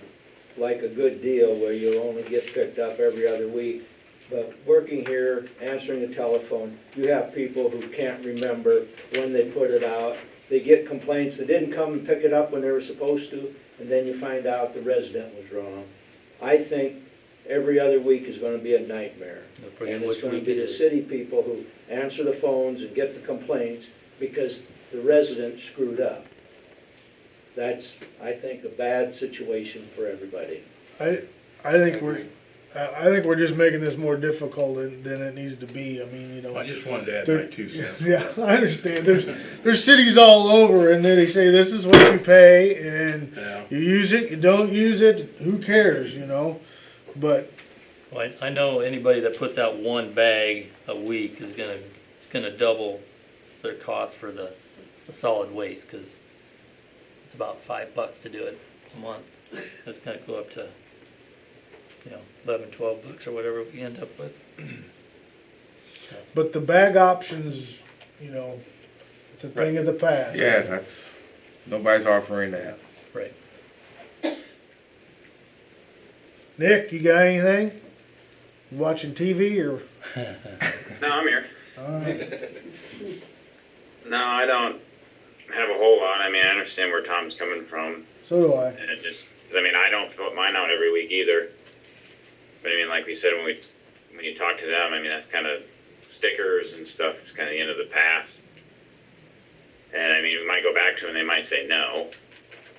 like a good deal where you only get picked up every other week, but working here, answering the telephone, you have people who can't remember when they put it out. They get complaints, they didn't come and pick it up when they were supposed to, and then you find out the resident was wrong. I think every other week is gonna be a nightmare. They'll bring in And it's which gonna week be it the is. city people who answer the phones and get the complaints because the resident screwed up. That's, I think, a bad situation for everybody. I think we're just making this more difficult than it needs to be. I mean, you know. I just wanted to add There- my 2 cents. Yeah, I understand. There's cities all over, and then they say this is what you pay, and Yeah. you use it, you don't use it, who cares, you know? But Well, I know anybody that puts out one bag a week is it's gonna double their cost for the solid waste, cause it's about $5 to do it a month. It's gonna go up to, 11, $12 or whatever we end up with. the bag options, you know, it's a thing of the past. Yeah, nobody's offering that. Right. Nick, you got anything? You watching TV or? No, I'm here. Uh, No, I don't have a whole lot. I mean, I understand where Tom's coming from. so do I. And I don't put mine out every week either. But I mean, like we said, when you talk to them, I mean, that's kind of stickers and stuff. It's kind of the end of the path. And I mean, we might go back to them. They might say no.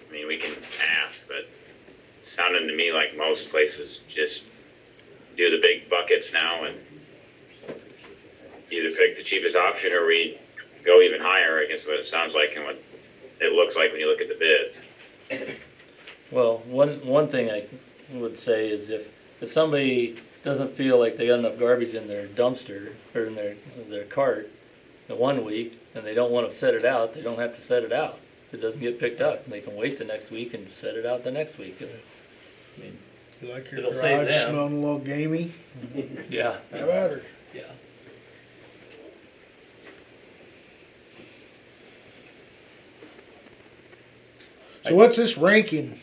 I mean, we can ask, but it sounded to me like most places just do the big buckets now and either pick the cheapest option or we go even higher, I guess what it sounds like and what it looks like when you look at the bids. Well, one thing I would say is if somebody doesn't feel like they got enough garbage in their dumpster or in their cart the one week and they don't want to set it out, they don't have to set it out. If it doesn't get picked up, they can wait the next week and set it out the next week. I mean, You like your It'll save garage them. smelling a little gamey? yeah. How about her? Yeah. So what's this ranking?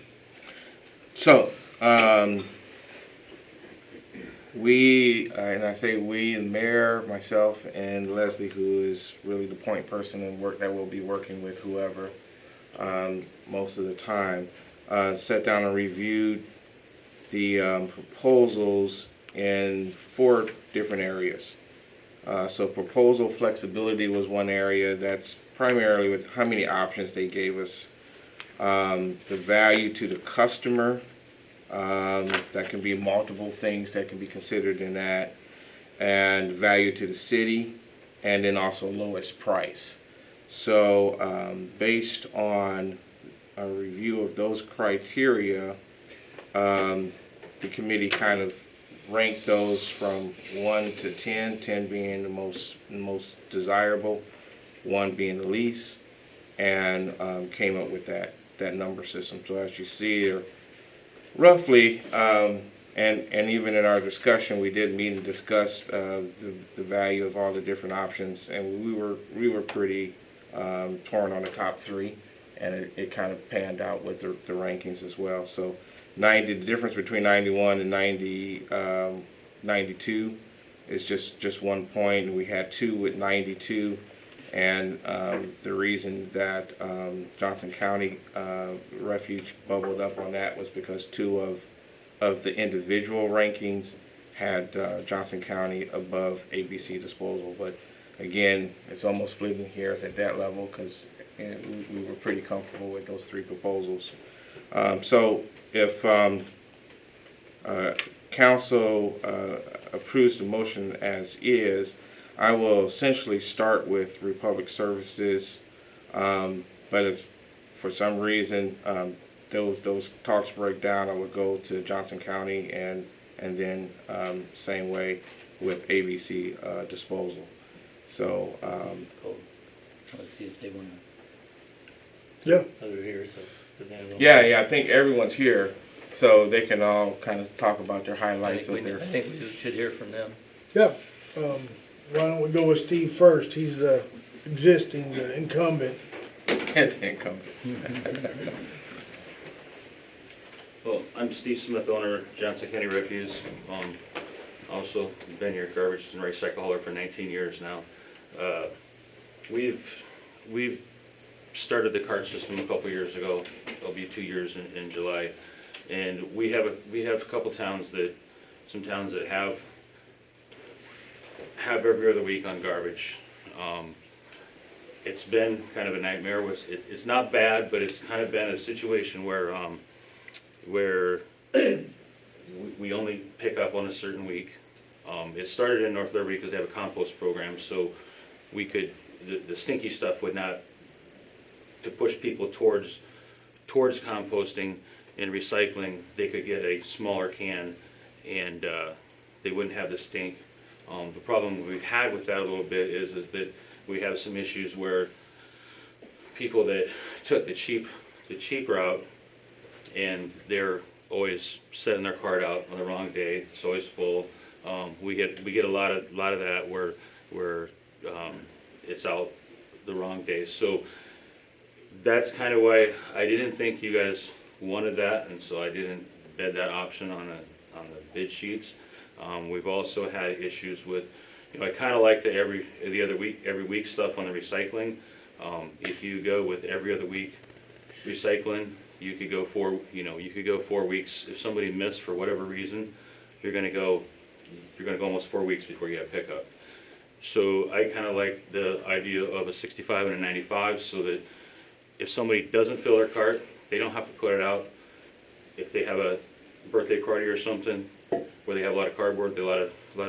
So, and I say we, and Mayor, myself, and Leslie, who is really the point person and that will be working with whoever most of the time, sat down and reviewed the proposals in 4 different areas. So proposal flexibility was one area. That's primarily with how many options they gave us. The value to the customer, that can be multiple things that can be considered in that, and value to the city, and then also lowest price. So based on a review of those criteria, the committee kind of ranked those from 1 to 10, 10 being the most desirable, 1 being the least, and came up with that number system. So as you see, roughly, and even in our discussion, we did meet and discuss the value of all the different options, and we were pretty torn on the top 3, and it kind of panned out with the rankings as well. So the difference between 91 and 92 is just 1 point, and we had 2 with 92. And the reason that Johnson County Refuge bubbled up on that was because 2 of the individual rankings had Johnson County above ABC Disposal. But again, it's almost splitting hairs at that level because we were pretty comfortable with those 3 proposals. So if council approves the motion as is, I will essentially start with Republic Services, but if for some reason those talks break down, I would go to Johnson County and then same way with ABC Disposal. So Cool. Let's see if they wanna. Yeah. Over here, so. yeah, I think everyone's here, so they can all kind of talk about their highlights of their. I think we should hear from them. Yeah. Why don't we go with Steve first? He's the existing, the incumbent. Well, I'm Steve Smith, owner of Johnson County Refuse. Also been your garbage and recycle hauler for 19 years now. We've started the cart system a couple years ago. It'll be 2 years in July, and we have a couple towns some towns that have every other week on garbage. It's been kind of a nightmare. It's not bad, but it's kind of been a situation where we only pick up on a certain week. It started in North Liberty because they have a compost program, so we could the stinky stuff would not to push people towards composting and recycling. They could get a smaller can, and they wouldn't have the stink. The problem we've had with that a little bit is that we have some issues where people that took the cheap route, and they're always setting their cart out on the wrong day. It's always full. We get a lot of that where it's out the wrong day. So that's kind of why I didn't think you guys wanted that, and so I didn't bid that option on the bid sheets. We've also had issues with, I kind of like the every week stuff on the recycling. If you go with every other week recycling, you could go 4 weeks. If somebody missed for whatever reason, you're gonna go almost 4 weeks before you have pickup. So I kind of like the idea of a 65 and a 95, so that if somebody doesn't fill their cart, they don't have to put it out. If they have a birthday party or something where they have a lot of cardboard, a lot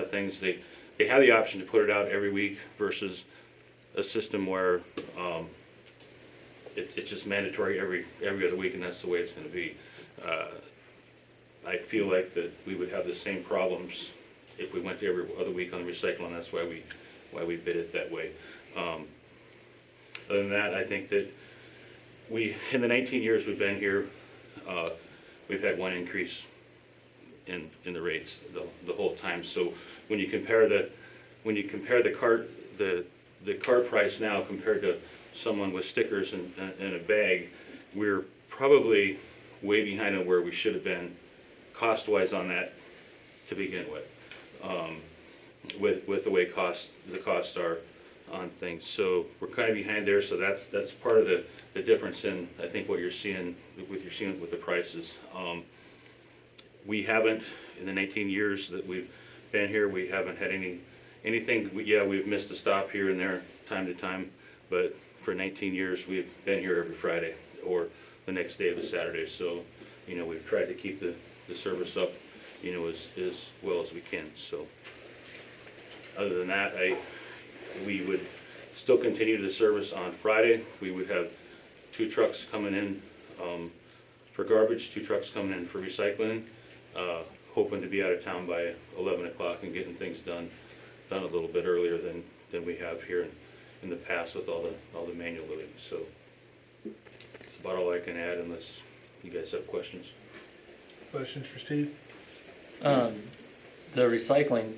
of things, they have the option to put it out every week versus a system where it's just mandatory every other week, and that's the way it's going to be. I feel like that we would have the same problems if we went to every other week on the recycling. That's why we bid it that way. Other than that, I think that in the 19 years we've been here, we've had one increase in the rates the whole time. So when you compare the cart price now compared to someone with stickers and a bag, we're probably way behind on where we should have been cost-wise on that to begin with the way the costs are on things. So we're kind of behind there. So that's part of the difference in, I think, what you're seeing with the prices. We haven't, in the 19 years that we've been here, we haven't had anything. We've missed a stop here and there time to time, but for 19 years we've been here every Friday or the next day of a Saturday. So we've tried to keep the service up as well as we can. So other than that, we would still continue the service on Friday. We would have 2 trucks coming in for garbage, 2 trucks coming in for recycling, hoping to be out of town by 11 o'clock and getting things done a little bit earlier than we have here in the past with all the manual loading. So that's about all I can add unless you guys have questions. Questions for Steve? The recycling,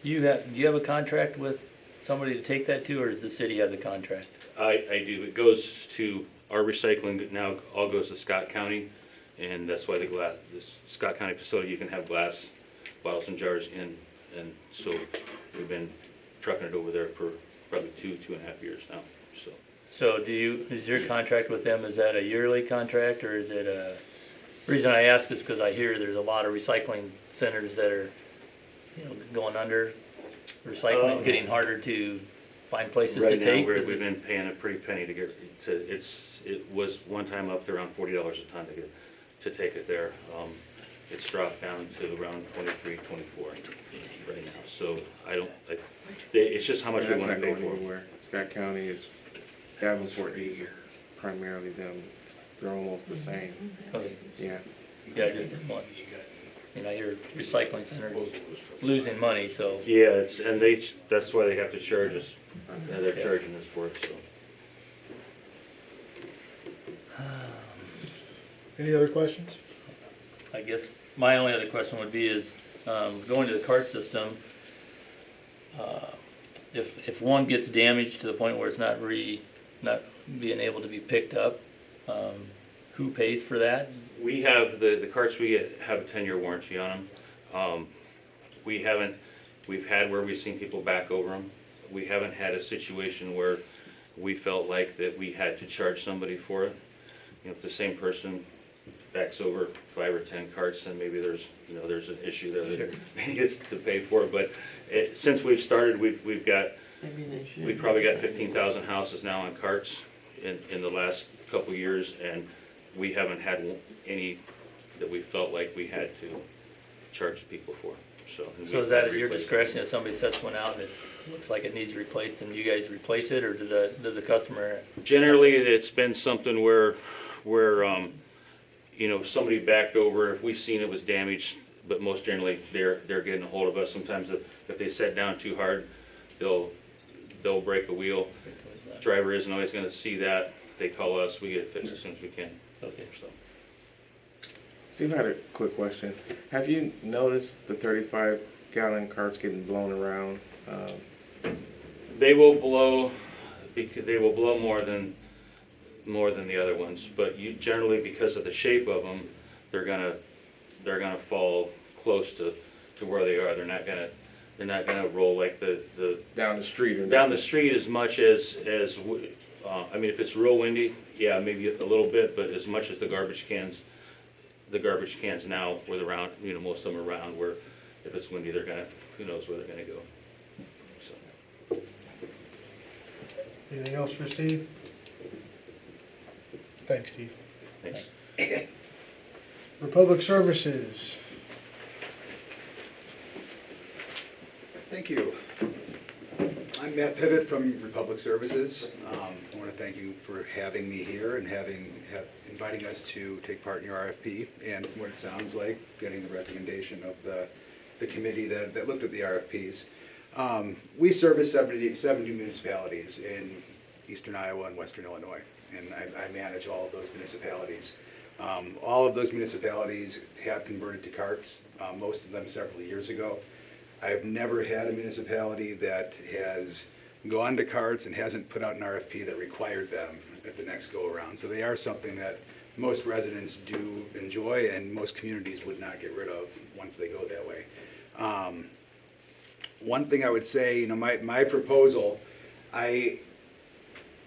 do you have a contract with somebody to take that to, or does the city have the contract? I do. It goes to our recycling now. All goes to Scott County, and that's why the Scott County facility, you can have glass bottles and jars in, and so we've been trucking it over there for probably 2.5 years now. So is your contract with them, is that a yearly contract, or is it a? The reason I ask is because I hear there's a lot of recycling centers that are, going under. Recycling is getting harder to find places to take. Right now, we've been paying a pretty penny to get it was one time up to around $40 a ton to take it there. it's dropped down to around 23, 24 right now. So it's just how much we That's want to not pay going for. anywhere. Scott County is, Davenport uses primarily them. They're almost the same. Okay. Yeah. Yeah, I just didn't want, your recycling center's losing money, so. Yeah, that's why they have to charge us. They're charging us for it, so. Any other questions? I guess my only other question would be is, going to the cart system, if one gets damaged to the point where it's not being able to be picked up, who pays for that? We have, the carts we get have a 10-year warranty on them. We've had where we've seen people back over them. We haven't had a situation where we felt like that we had to charge somebody for it. If the same person backs over 5 or 10 carts, then maybe there's an issue there that they gets to pay for it. But since we've started, we've got, Maybe they should. we probably got 15,000 houses now on carts in the last couple of years, and we haven't had any that we felt like we had to charge people for. So Is that at your discretion if somebody sets one out and it looks like it needs replaced, and you guys replace it, or does the customer? Generally, it's been something where somebody backed over, if we seen it was damaged, but most generally they're getting a hold of us. Sometimes if they set down too hard, they'll break a wheel. Driver isn't always going to see that. They call us, we get it fixed as soon as we can. Okay. So. Steve, I had a quick question. Have you noticed the 35-gallon carts getting blown around? They will blow more than the other ones, but generally, because of the shape of them, they're gonna fall close to where they are. They're not gonna roll like the down the street. Down the street as much as if it's real windy, yeah, maybe a little bit, but as much as the garbage cans now with around, most of them are around where if it's windy, who knows where they're gonna go. So. Anything else for Steve? Thanks, Steve. Thanks. For Public Services. Thank you. I'm Matt Pivot from Republic Services. I want to thank you for having me here and inviting us to take part in your RFP and what it sounds like, getting the recommendation of the committee that looked at the RFPs. We service 70 municipalities in eastern Iowa and western Illinois, and I manage all of those municipalities. All of those municipalities have converted to carts, most of them several years ago. I've never had a municipality that has gone to carts and hasn't put out an RFP that required them at the next go-around. So they are something that most residents do enjoy and most communities would not get rid of once they go that way. One thing I would say, my proposal, I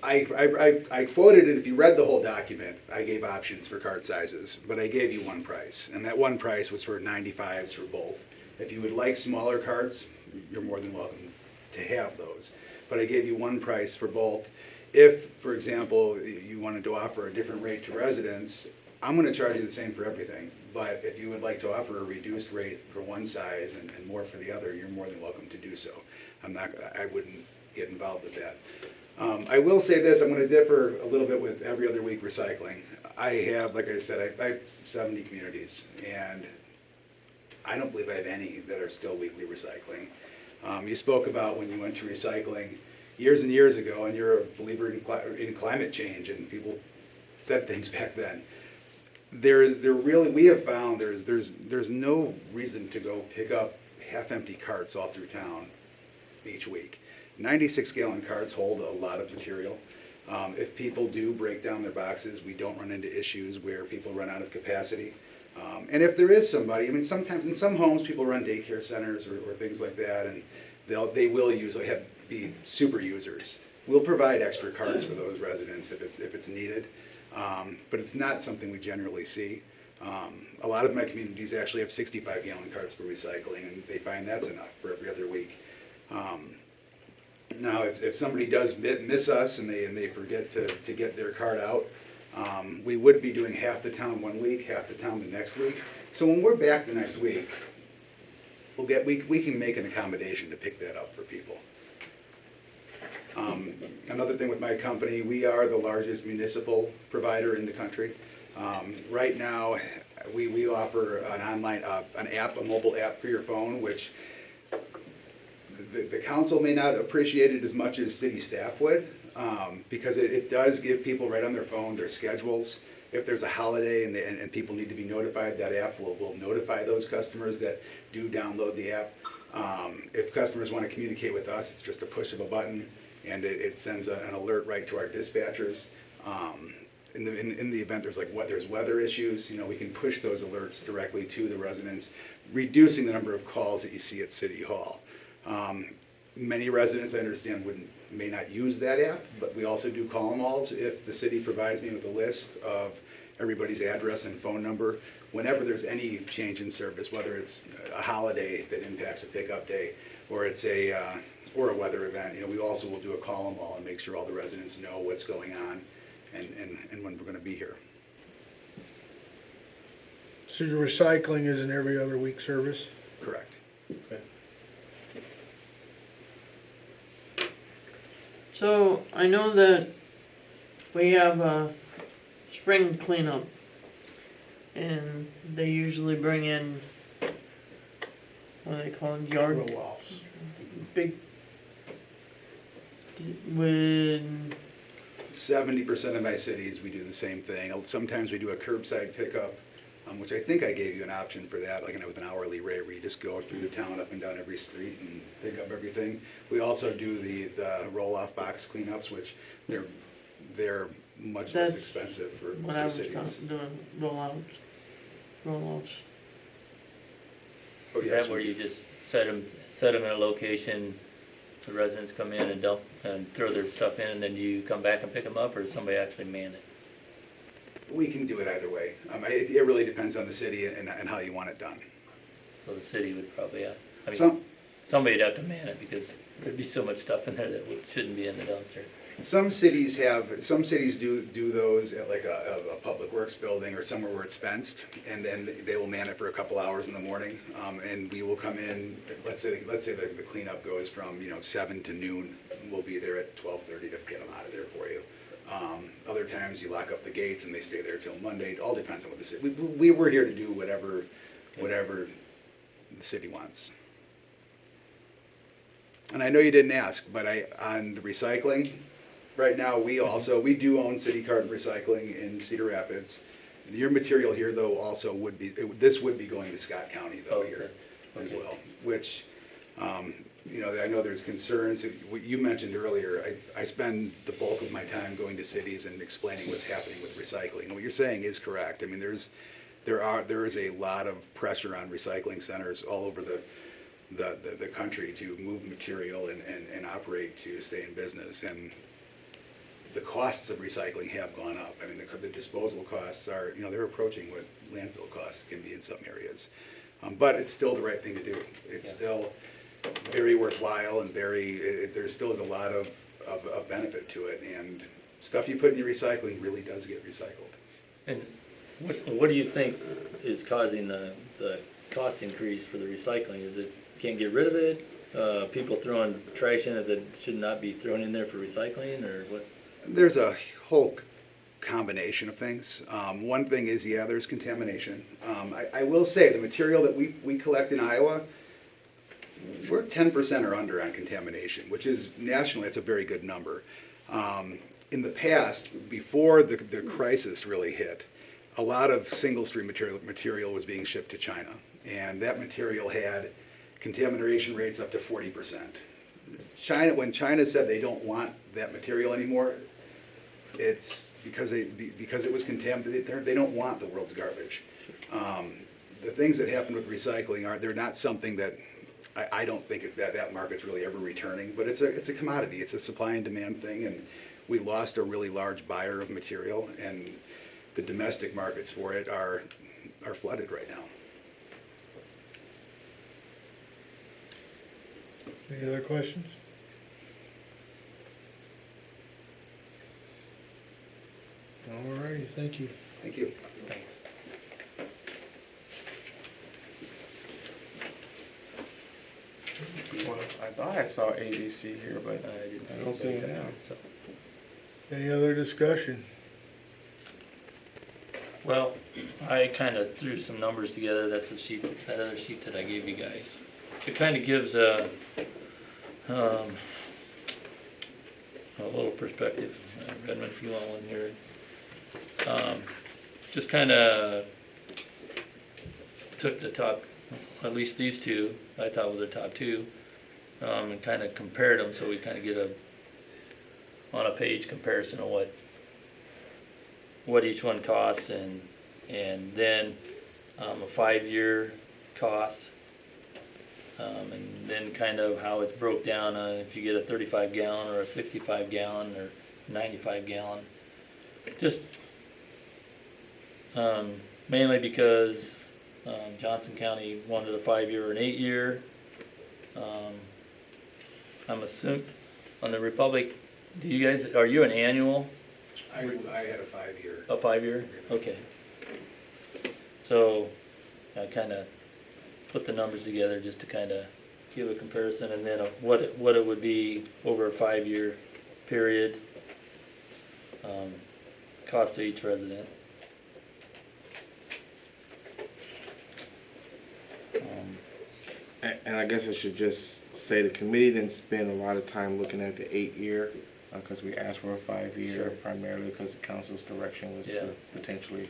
quoted it. If you read the whole document, I gave options for cart sizes, but I gave you one price, and that one price was for 95s for both. If you would like smaller carts, you're more than welcome to have those. But I gave you one price for both. If, for example, you wanted to offer a different rate to residents, I'm going to charge you the same for everything. But if you would like to offer a reduced rate for one size and more for the other, you're more than welcome to do so. I wouldn't get involved with that. I will say this, I'm going to differ a little bit with Every Other Week Recycling. I have, like I said, I have 70 communities, and I don't believe I have any that are still weekly recycling. You spoke about when you went to recycling years and years ago, and you're a believer in climate change, and people said things back then. We have found there's no reason to go pick up half-empty carts all through town each week. 96-gallon carts hold a lot of material. If people do break down their boxes, we don't run into issues where people run out of capacity. And if there is somebody, sometimes in some homes people run daycare centers or things like that, and they will usually be super users. We'll provide extra carts for those residents if it's needed, but it's not something we generally see. A lot of my communities actually have 65-gallon carts for recycling, and they find that's enough for every other week. Now, if somebody does miss us and they forget to get their cart out, We would be doing half the town 1 week, half the town the next week. So when we're back the next week, we can make an accommodation to pick that up for people. Another thing with my company, we are the largest municipal provider in the country. Right now, we offer an online, an app, a mobile app for your phone, which the council may not appreciate it as much as city staff would, because it does give people right on their phone their schedules. If there's a holiday and people need to be notified, that app will notify those customers that do download the app. If customers want to communicate with us, it's just a push of a button, and it sends an alert right to our dispatchers. In the event there's weather issues, we can push those alerts directly to the residents, reducing the number of calls that you see at City Hall. Many residents, I understand, may not use that app, but we also do call them alls if the city provides me with a list of everybody's address and phone number. Whenever there's any change in service, whether it's a holiday that impacts a pickup day, or it's or a weather event, we also will do a call them all and make sure all the residents know what's going on and when we're going to be here. So your recycling is an every other week service? Correct. Okay. So I know that we have a spring cleanup, and they usually bring in, what do they call them, yard? Roll-offs. Big, with 70% of my cities, we do the same thing. Sometimes we do a curbside pickup, which I think I gave you an option for that, like with an hourly rate where you just go through the town up and down every street and pick up everything. We also do the roll-off box cleanups, which they're much less expensive for what I was cities. doing, rollouts. Oh, Is yes, that where you just set them in a location, the residents come in and dump and throw their stuff in, and then you come back and pick them up, or does somebody actually man it? we can do it either way. It really depends on the city and how you want it done. So the city would probably have, Some- somebody'd have to man it, because there'd be so much stuff in there that shouldn't be in the dumpster. Some cities do those at like a public works building or somewhere where it's fenced, and then they will man it for a couple hours in the morning, and we will come in. Let's say the cleanup goes from 7 to noon. We'll be there at 12:30 to get them out of there for you. Other times you lock up the gates and they stay there till Monday. It all depends on what the city. We're here to do whatever the city wants. And I know you didn't ask, but on the recycling. Right now, we do own City Carton Recycling in Cedar Rapids. Your material here, though, also would be going to Scott County, though, here as well, which, I know there's concerns. What you mentioned earlier, I spend the bulk of my time going to cities and explaining what's happening with recycling. And what you're saying is correct. I mean, there is a lot of pressure on recycling centers all over the country to move material and operate to stay in business. And the costs of recycling have gone up. I mean, the disposal costs are, they're approaching what landfill costs can be in some areas. But it's still the right thing to do. It's still very worthwhile and there still is a lot of benefit to it. And stuff you put in your recycling really does get recycled. And what do you think is causing the cost increase for the recycling? Is it can't get rid of it? People throwing trash in it that should not be thrown in there for recycling, or what? There's a whole combination of things. One thing is, there's contamination. I will say the material that we collect in Iowa, we're 10% or under on contamination, which is nationally, it's a very good number. In the past, before the crisis really hit, a lot of single-stream material was being shipped to China, and that material had contamination rates up to 40%. When China said they don't want that material anymore, it's because it was contaminated. They don't want the world's garbage. The things that happen with recycling they're not something that I don't think that market's really ever returning. But it's a commodity. It's a supply and demand thing, and we lost a really large buyer of material, and the domestic markets for it are flooded right now. Any other questions? All righty, thank you. Thank you. Well, I thought I saw ABC here, but I don't see it now. So, Any other discussion? well, I kind of threw some numbers together. That's a sheet, that other sheet that I gave you guys. It kind of gives a little perspective. Redmond, if you want one here. Just kind of took the top, at least these two, I thought were the top two, and kind of compared them, so we kind of get a, on a page comparison of what each one costs, and then a 5-year cost, and then kind of how it's broke down on if you get a 35 gallon or a 65 gallon or 95 gallon. Just mainly because Johnson County wanted a 5-year or an 8-year. I'm assuming on the Republic, do you guys, are you an annual? I had a 5-year. A 5-year? Okay. So I kind of put the numbers together just to kind of give a comparison, and then what it would be over a 5-year period, cost to each resident. And I guess I should just say the committee didn't spend a lot of time looking at the 8-year, because we asked for a 5-year, Sure. primarily because the council's direction was Yeah. to potentially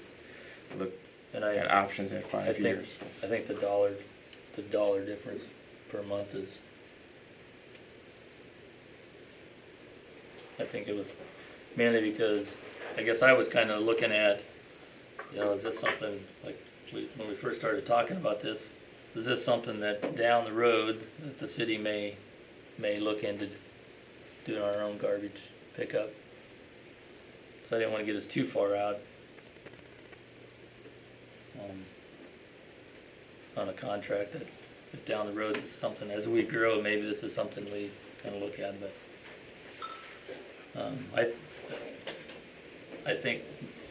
look And at options at I 5 think, years. I think the dollar difference per month is, I think it was mainly because, I guess I was kind of looking at, is this something, like, when we first started talking about this, is this something that down the road that the city may look into doing our own garbage pickup? So I didn't want to get us too far out on a contract, that if down the road is something, as we grow, maybe this is something we kind of look at, but I think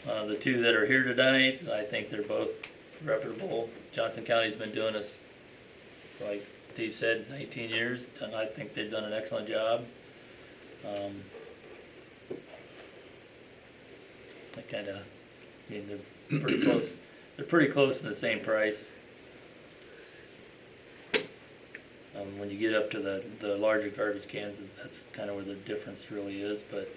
the two that are here tonight, I think they're both reputable. Johnson County's been doing this, like Steve said, 19 years, and I think they've done an excellent job. They're pretty close. They're pretty close to the same price. When you get up to the larger garbage cans, that's kind of where the difference really is, but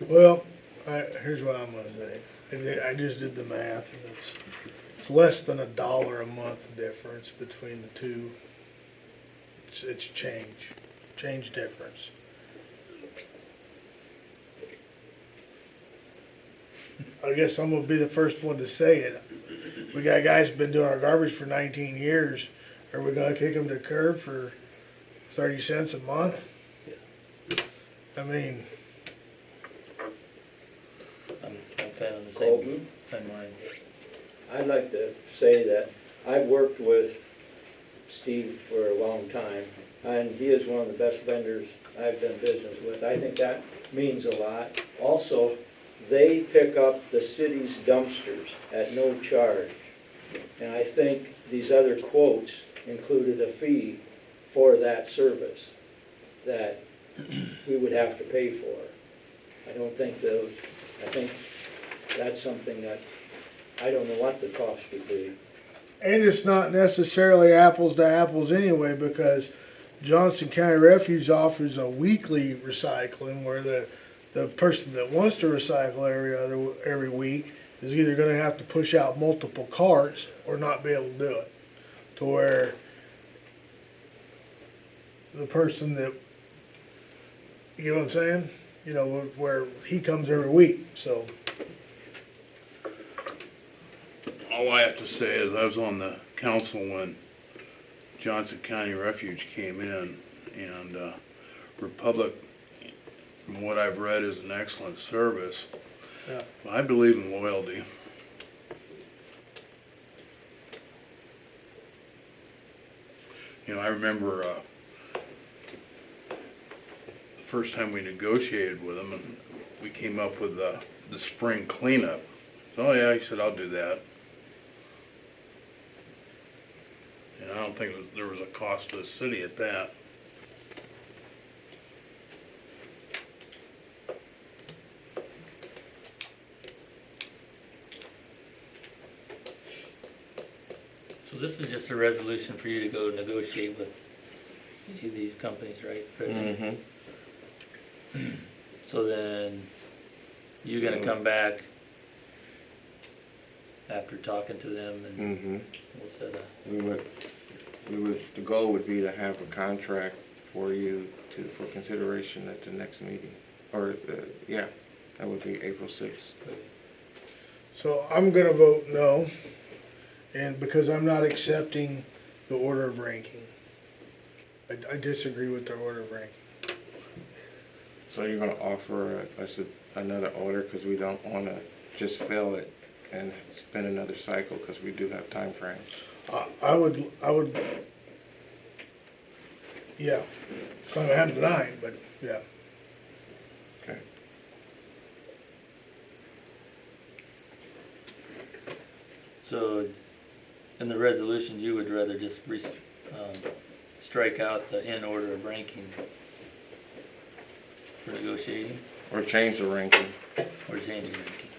Well, here's what I'm gonna say. I just did the math, and it's less than $1 a month difference between the two. It's change difference. I guess I'm gonna be the first one to say it. We got guys been doing our garbage for 19 years. Are we gonna kick them to the curb for 30 cents a month? I mean, I'm kind of on the Colton? same line. I'd like to say that I've worked with Steve for a long time, and he is one of the best vendors I've done business with. I think that means a lot. Also, they pick up the city's dumpsters at no charge. And I think these other quotes included a fee for that service that we would have to pay for. I think that's something that, I don't know what the cost would be. and it's not necessarily apples to apples anyway, because Johnson County Refuge offers a weekly recycling where the person that wants to recycle every week is either going to have to push out multiple carts or not be able to do it. To where the person that, you know what I'm saying? You know, where he comes every week, so. All I have to say is I was on the council when Johnson County Refuge came in, and Republic, from what I've read, is an excellent service. Yeah. I believe in loyalty. You know, I remember, the first time we negotiated with them, and we came up with the spring cleanup. So, oh yeah, he said, I'll do that. And I don't think there was a cost to the city at that. So this is just a resolution for you to go negotiate with any of these companies, right? Chris? So then, you're gonna come back after talking to them and we'll set a. The goal would be to have a contract for you for consideration at the next meeting. Or, yeah, that would be April 6th. So I'm gonna vote no, and because I'm not accepting the order of ranking. I disagree with the order of ranking. So you're gonna offer us another order, because we don't wanna just fill it and spend another cycle, because we do have time frames. I would, yeah, it's not gonna happen tonight, but yeah. Okay. So, in the resolution, you would rather just strike out the in order of ranking for negotiating? Or change the ranking. Or change the ranking.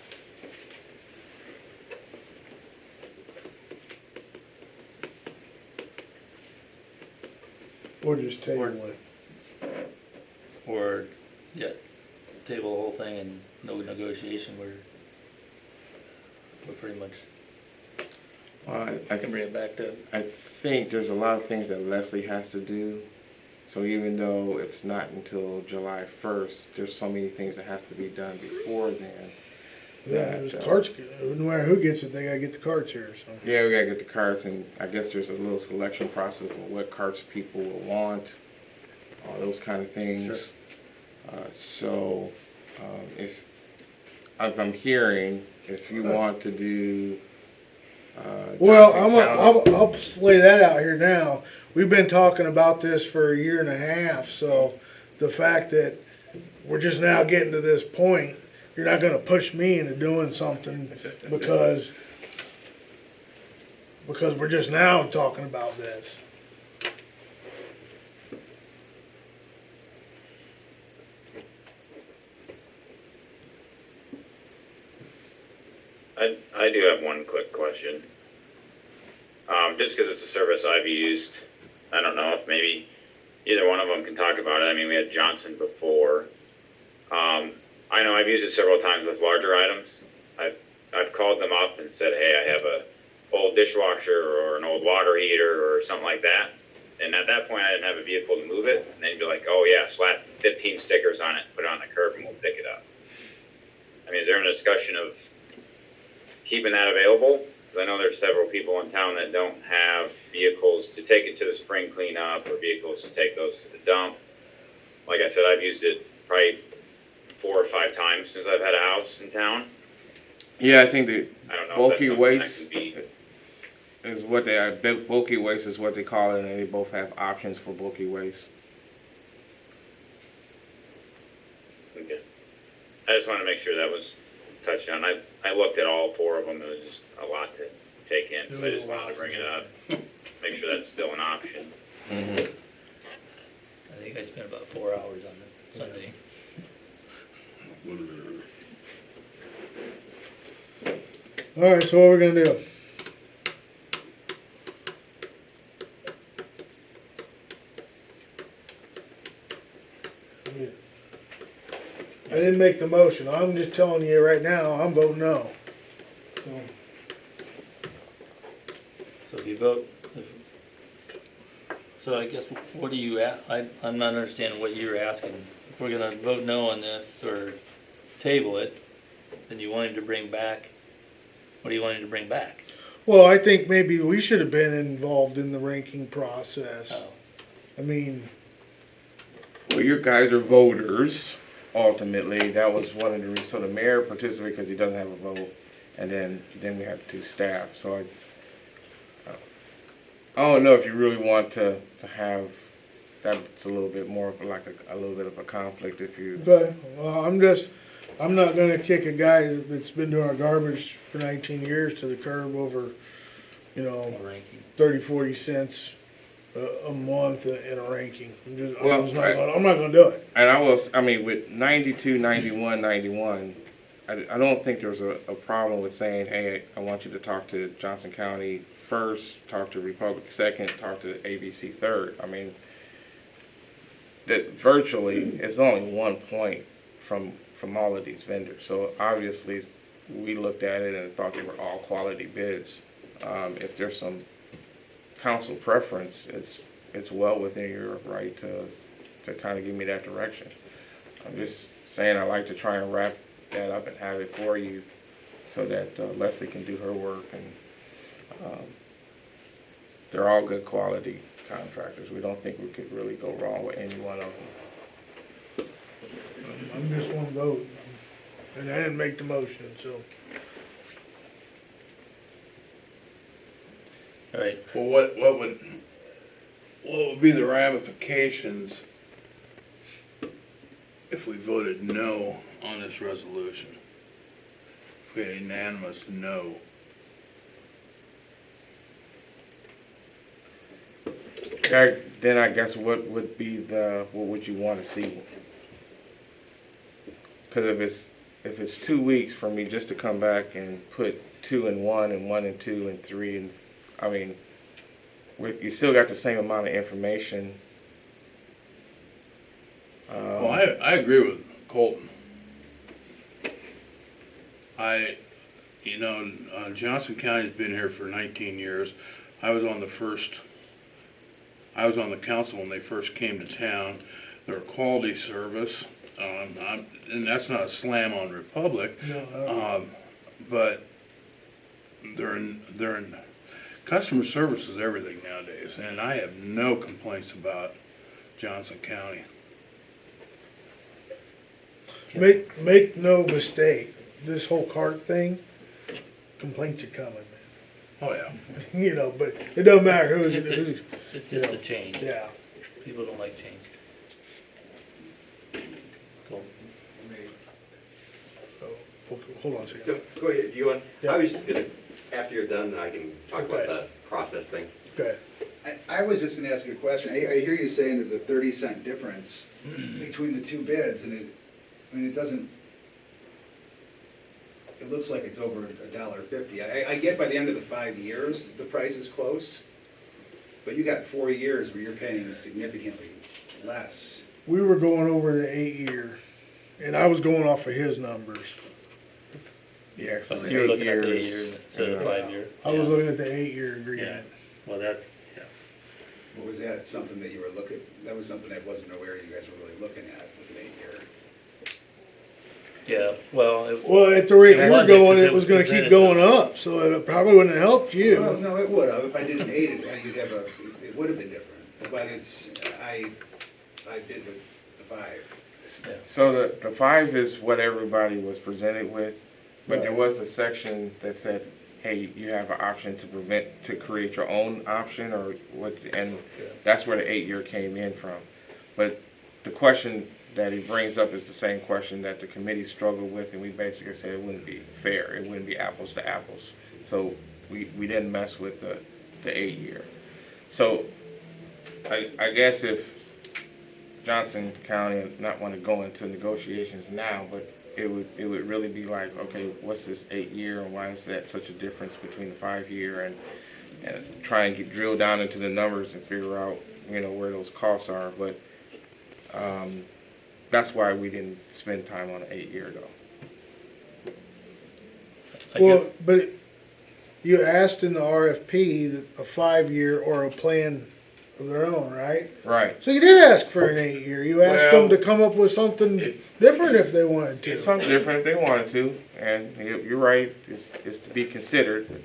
Or just table it. Or, yeah, table the whole thing and no negotiation, we're pretty much, I can bring it back to. I think there's a lot of things that Leslie has to do. So even though it's not until July 1st, there's so many things that has to be done before then. Yeah, there's cards, no matter who gets it, they gotta get the cards here, so. Yeah, we gotta get the cards, and I guess there's a little selection process of what cards people will want, all those kind of things. Sure. If I'm hearing, if you want to do, well, I'll lay that out here now. We've been talking about this for a year and a half, so the fact that we're just now getting to this point, you're not gonna push me into doing something because we're just now talking about this. I do have one quick question. Just because it's a service I've used, I don't know if maybe either one of them can talk about it. I mean, we had Johnson before. I know I've used it several times with larger items. I've called them up and said, hey, I have a old dishwasher or an old water heater or something like that. And at that point, I didn't have a vehicle to move it. And they'd be like, oh yeah, slap 15 stickers on it, put it on the curb, and we'll pick it up. I mean, is there a discussion of keeping that available? Because I know there's several people in town that don't have vehicles to take it to the spring cleanup or vehicles to take those to the dump. Like I said, I've used it probably 4 or 5 times since I've had a house in town. yeah, I think the I don't know bulky if that's waste something that can is what they are. Bulky waste is what they call it, and they both have options for bulky waste. be, okay. I just wanted to make sure that was touched on. I looked at all 4 of them. It was just a lot to take in, so I just wanted to bring it up. Make sure that's still an option. I think I spent about 4 hours on it Sunday. All right, so what we're gonna do? I didn't make the motion. I'm just telling you right now, I'm voting no. So if you vote, so I guess what do you, I'm not understanding what you're asking. If we're gonna vote no on this or table it, then you want him to bring back, what do you want him to bring back? Well, I think maybe we should have been involved in the ranking process. Oh. I mean, Well, you guys are voters. Ultimately, that was one of the reasons. So the mayor participated because he doesn't have a vote, and then we have 2 staff. So I don't know if you really want to have, that's a little bit more of like a little bit of a conflict if you. Okay, well, I'm not gonna kick a guy that's been doing our garbage for 19 years to the curb over, you know, 30, 40 cents a month in a ranking. I'm not gonna do it. And I mean, with 92, 91, 91, I don't think there's a problem with saying, hey, I want you to talk to Johnson County first, talk to Republic second, talk to ABC third. I mean, that virtually it's only 1 point from all of these vendors. So obviously we looked at it and thought they were all quality bids. If there's some council preference, it's well within your right to kind of give me that direction. I'm just saying I like to try and wrap that up and have it for you so that Leslie can do her work, and they're all good quality contractors. We don't think we could really go wrong with any one of them. I'm just one vote, and I didn't make the motion, so. All right. Well, what would be the ramifications if we voted no on this resolution? If we had a unanimous no? Then I guess what would you want to see? Because if it's 2 weeks for me just to come back and put 2 and 1 and 1 and 2 and 3, and I mean, you still got the same amount of information. Well, I agree with Colton. Johnson County's been here for 19 years. I was on the council when they first came to town. They're a quality service, and that's not a slam on Republic, but they're in customer service is everything nowadays, and I have no complaints about Johnson County. Make no mistake, this whole cart thing, complaints are coming, man. Oh yeah. You know, but it doesn't matter who's. It's just a change. Yeah. People don't like change. Cool. Hold on a second. Go ahead, you want, Yeah. I was just gonna, after you're done, I can talk about the process thing. Okay. I was just gonna ask you a question. I hear you saying there's a 30-cent difference between the two bids, and it doesn't, it looks like it's over $1.50. I get by the end of the 5 years, the price is close, but you got 4 years where you're paying significantly less. We were going over the 8-year, and I was going off of his numbers. Yeah, so You were looking at the 8 year instead of the 5 year. I was looking at the 8-year agreement. Well, that's, Or was that something that you were looking, that was something I wasn't aware you guys were really looking at, was an 8-year? yeah, well. Well, at the rate It we're wasn't, going, 'cause it was gonna keep presented going up, so it probably wouldn't have helped Well, you. no, it would have. If I didn't aid it, you'd have it would have been different. But I bid with the 5. So the 5 is what everybody was presented with, but there was a section that said, hey, you have an option to create your own option, or what, and that's where the 8-year came in from. But the question that he brings up is the same question that the committee struggled with, and we basically said it wouldn't be fair, it wouldn't be apples to apples. So we didn't mess with the 8-year. So I guess if Johnson County, not want to go into negotiations now, but it would really be like, okay, what's this 8-year, and why is that such a difference between the 5-year, and try and drill down into the numbers and figure out, where those costs are. But that's why we didn't spend time on an 8-year though. Well, but you asked in the RFP that a 5-year or a plan of their own, right? Right. So you did ask for an 8-year. You asked them to come up with something different if they wanted to. It's something different if they wanted to, and you're right, it's to be considered.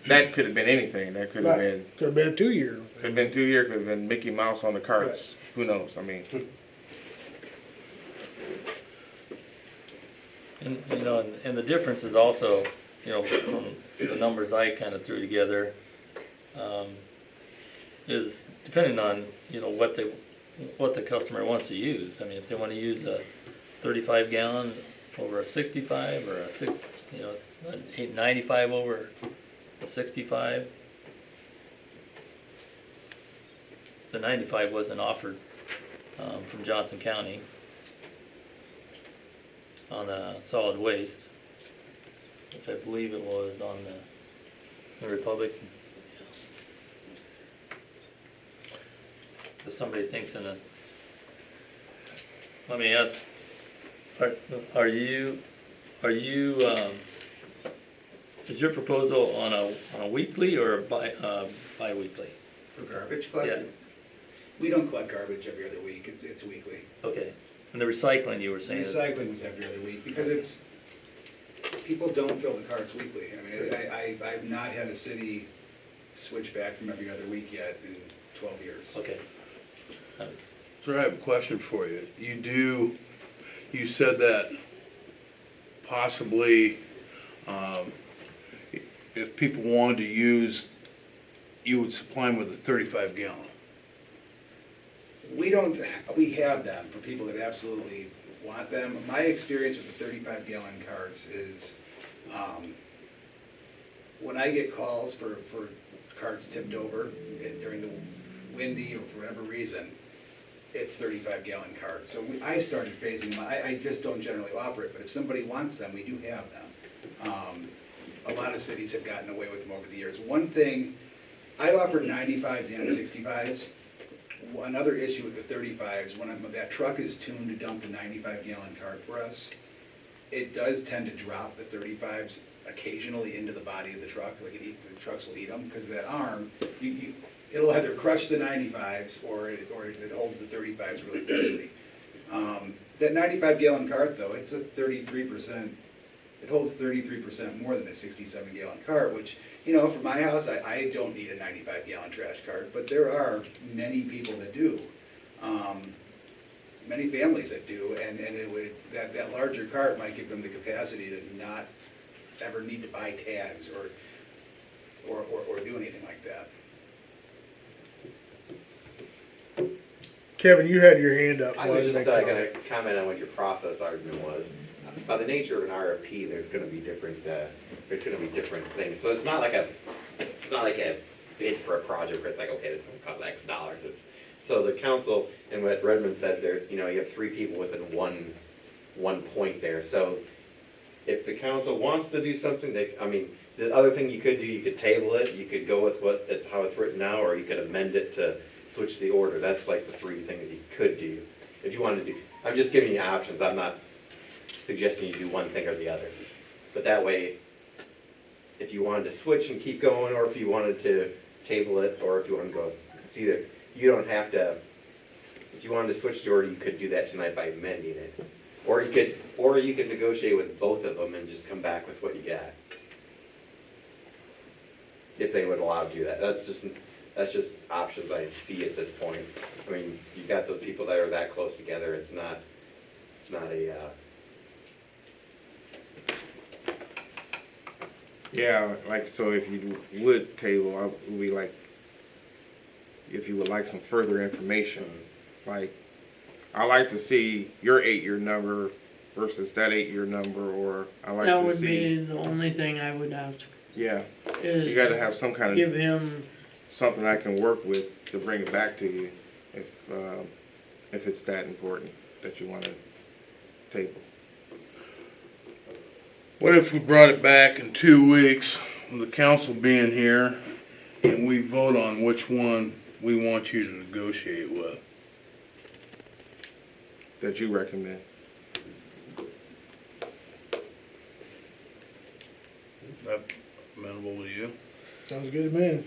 That could have been anything. That could have been. Could have been a 2-year. Could have been 2 year. Could have been Mickey Mouse on the carts. Right. Who knows? I mean. And the difference is also, from the numbers I kind of threw together, is depending on, you know, what the customer wants to use. I mean, if they wanna use a 35 gallon over a 65 or a 95 over a 65. The 95 wasn't offered from Johnson County on the solid waste, which I believe it was on the Republic. If somebody thinks let me ask, are you is your proposal on a weekly or a bi-weekly? For garbage collection? Yeah. We don't collect garbage every other week, it's weekly. Okay, and the recycling you were saying is. Recycling was every other week, because people don't fill the carts weekly. I mean, I've not had a city switch back from every other week yet in 12 years. Okay. So I have a question for you. You said that possibly, if people wanted to use, you would supply them with a 35 gallon. We have them for people that absolutely want them. My experience with the 35 gallon carts is, when I get calls for carts tipped over during the windy or for whatever reason, it's 35 gallon carts. So I started phasing them. I just don't generally offer it, but if somebody wants them, we do have them. A lot of cities have gotten away with them over the years. One thing, I offer 95s and 65s. Another issue with the 35s, when that truck is tuned to dump the 95 gallon cart for us, it does tend to drop the 35s occasionally into the body of the truck. Like the trucks will eat them because of that arm. It'll either crush the 95s or it holds the 35s really closely. That 95 gallon cart though, it's a 33%, it holds 33% more than a 67 gallon cart, which, you know, for my house, I don't need a 95 gallon trash cart, but there are many people that do. Many families that do, and it would, that larger cart might give them the capacity to not ever need to buy tags or do anything like that. Kevin, you had your hand up. I was just gonna comment on what your process argument was. By the nature of an RFP, there's gonna be different things. So it's not like a bid for a project where it's like, okay, it's gonna cost X dollars. So the council, and what Redmond said there, you know, you have 3 people within one point there. So if the council wants to do something, the other thing you could do, you could table it, you could go with how it's written now, or you could amend it to switch the order. That's like the 3 things you could do if you wanted to do. I'm just giving you options. I'm not suggesting you do one thing or the other. But that way, if you wanted to switch and keep going, or if you wanted to table it, or if you want to go, it's either, you don't have to, if you wanted to switch the order, you could do that tonight by amending it. Or you could negotiate with both of them and just come back with what you got. If they would allow you to do that. That's just options I see at this point. I mean, you've got those people that are that close together. It's not a, Yeah, like, so if you would table, we like, if you would like some further information, like, I like to see your 8-year number versus that 8-year number, or I like That to would see. be the only thing I would ask. Yeah, is you gotta have some kind Give of, him, something I can work with to bring it back to you, if it's that important that you wanna table. What if we brought it back in 2 weeks, with the council being here, and we vote on which one we want you to negotiate with? That you recommend. That amenable to you? Sounds good to me.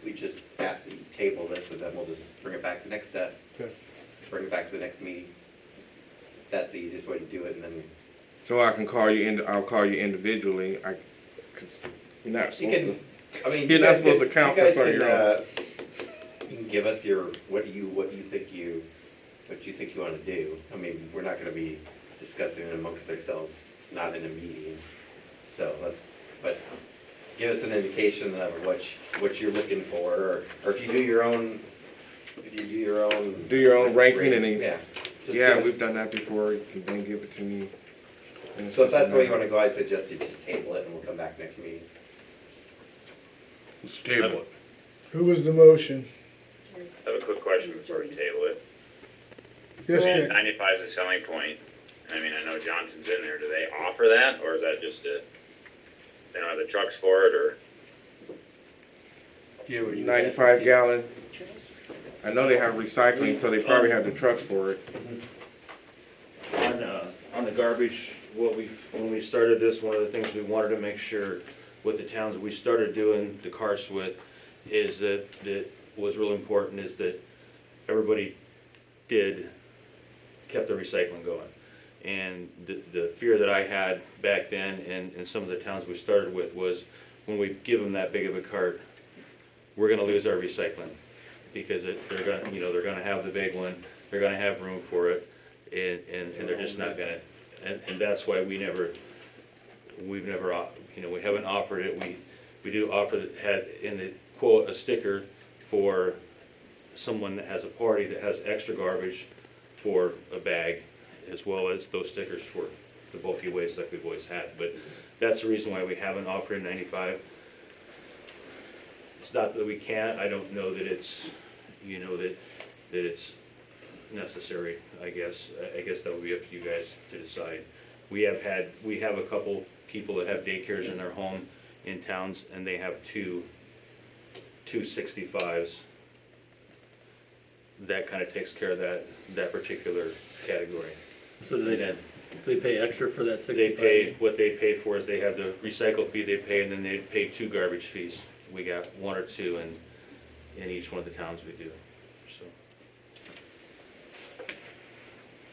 we just ask that you table this, and then we'll just bring it back to the next step. Okay. Bring it back to the next meeting. That's the easiest way to do it, and then. So I can call you I'll call you individually, cause you're not supposed to. I mean, You're not supposed to count this on your own. You can give us your, what you think you want to do. I mean, we're not gonna be discussing it amongst ourselves, not in a meeting. So but give us an indication of what you're looking for, or if you do your own, Do your own ranking and then, Yeah. Just yeah, give us- we've done that before, you can then give it to me. And it's So if that's just a the way you matter- wanna go, I suggest you just table it and we'll come back next meeting. Let's table it. Who was the motion? I have a quick question before we table it. Yes, I mean, Nick. 95 is a selling point. I mean, I know Johnson's in there. Do they offer that, or is that just they don't have the trucks for it, or? 95 gallon. I know they have recycling, so they probably have the trucks for it. On the garbage, when we started this, one of the things we wanted to make sure with the towns we started doing the carts with is that was real important is that everybody kept the recycling going. And the fear that I had back then in some of the towns we started with was when we give them that big of a cart, we're gonna lose our recycling. Because they're gonna have the big one, they're gonna have room for it, and they're just not gonna, and that's why we haven't offered it. We do offer, had in the quote, a sticker for someone that has a party that has extra garbage for a bag, as well as those stickers for the bulky waste like we've always had. But that's the reason why we haven't offered 95. It's not that we can't, I don't know that it's, that it's necessary, I guess. I guess that would be up to you guys to decide. We have a couple people that have daycares in their home in towns, and they have two 65s. That kind of takes care of that particular category. So do they pay extra for that 65? They pay, what they pay for is they have the recycle fee they pay, and then they pay 2 garbage fees. We got 1 or 2 in each one of the towns we do, so.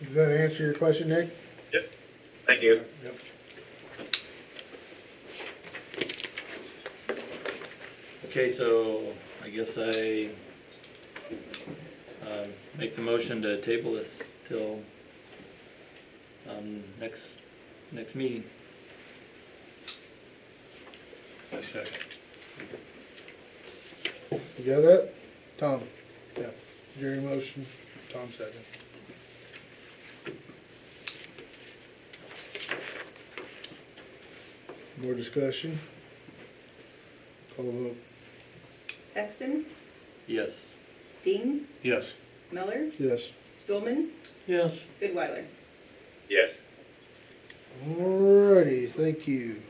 Does that answer your question, Nick? Yep. Thank you. Yep. Okay, so I guess I make the motion to table this till next meeting. I second. You got that? Tom? Yeah. Jerry motion, Tom second. More discussion? Call the vote. Sexton, Yes. Dean, Yes. Miller, Yes. Stulman, Yes. Goodweiler. Yes. Alrighty, thank you.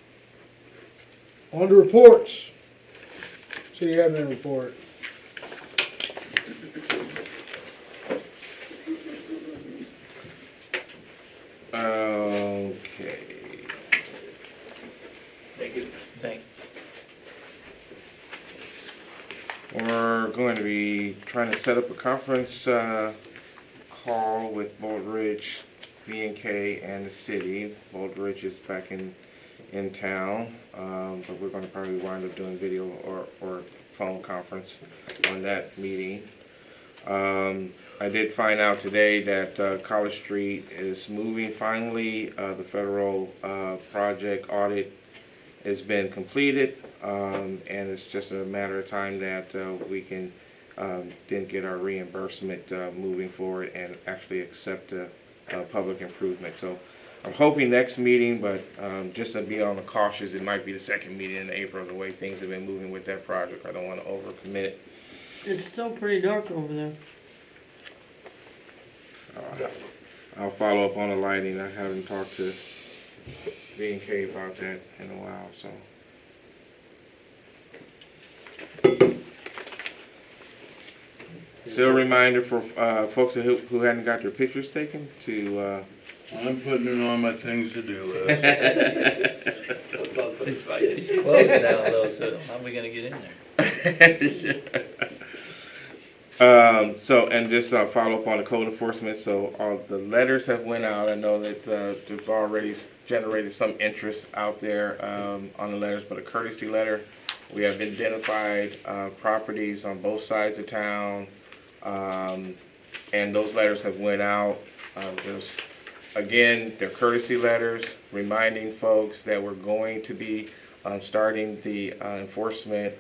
On to reports. City admin report. Okay. Thank you. Thanks. We're going to be trying to set up a conference call with Bold Ridge, V&K, and the city. Bold Ridge is back in town, but we're going to probably wind up doing video or phone conference on that meeting. I did find out today that College Street is moving finally. The federal project audit has been completed, and it's just a matter of time that we can then get our reimbursement moving forward and actually accept the public improvement. So I'm hoping next meeting, but just to be on the cautious, it might be the second meeting in April, the way things have been moving with that project. I don't want to overcommit it. It's still pretty dark over there. I'll follow up on the lighting. I haven't talked to V&K about that in a while, so. Still a reminder for folks who hadn't got their pictures taken to. I'm putting it on my things to do list. It's closed now though, so how are we gonna get in there? So, and just follow up on the code enforcement. So all the letters have went out. I know that there's already generated some interest out there on the letters, but a courtesy letter. We have identified properties on both sides of town, and those letters have went out. Again, they're courtesy letters reminding folks that we're going to be starting the enforcement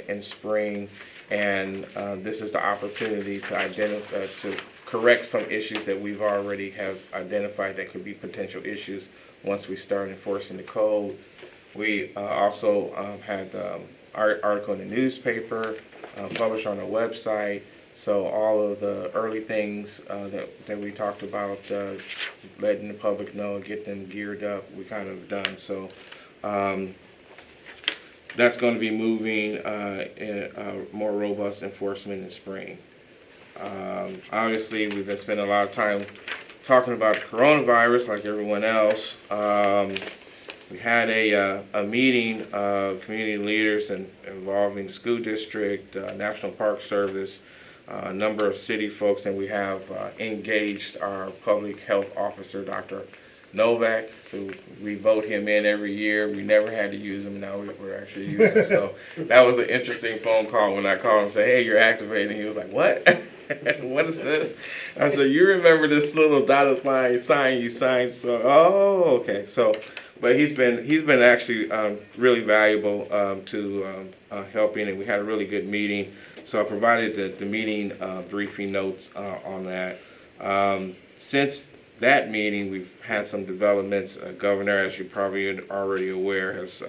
in spring, and this is the opportunity to identify, to correct some issues that we've already have identified that could be potential issues once we start enforcing the code. We also had our article in the newspaper, published on our website. So all of the early things that we talked about, letting the public know, get them geared up, we kind of done. So that's going to be moving in more robust enforcement in spring. Obviously, we've been spending a lot of time talking about coronavirus like everyone else. We had a meeting of community leaders involving the school district, National Park Service, a number of city folks, and we have engaged our public health officer, Dr. Novak. So we vote him in every year. We never had to use him. Now we're actually using him. So that was an interesting phone call when I called him and said, "Hey, you're activating." He was like, "What? What is this?" I said, "You remember this little dotted line sign you signed?" So, oh, okay. So, but he's been actually really valuable to helping, and we had a really good meeting. So I provided the meeting briefing notes on that. Since that meeting, we've had some developments. Governor, as you probably are already aware, has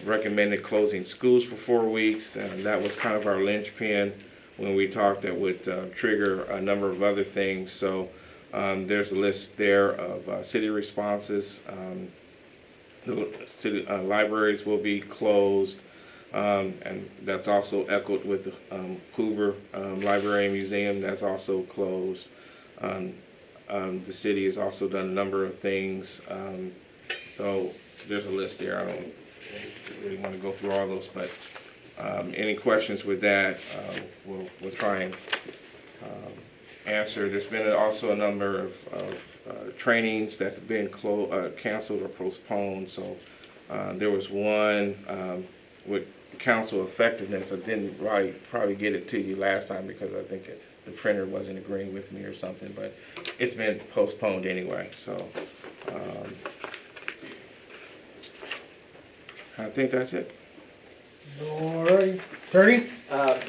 recommended closing schools for 4 weeks, and that was kind of our linchpin when we talked that would trigger a number of other things. So there's a list there of city responses. The city libraries will be closed. And that's also echoed with the Hoover Library and Museum. That's also closed. The city has also done a number of things. So there's a list there. I don't really want to go through all those, but any questions with that, we'll try and answer. There's been also a number of trainings that have been canceled or postponed. So there was one with council effectiveness. I didn't probably get it to you last time because I think the printer wasn't agreeing with me or something, but it's been postponed anyway. So I think that's it. All right, Attorney?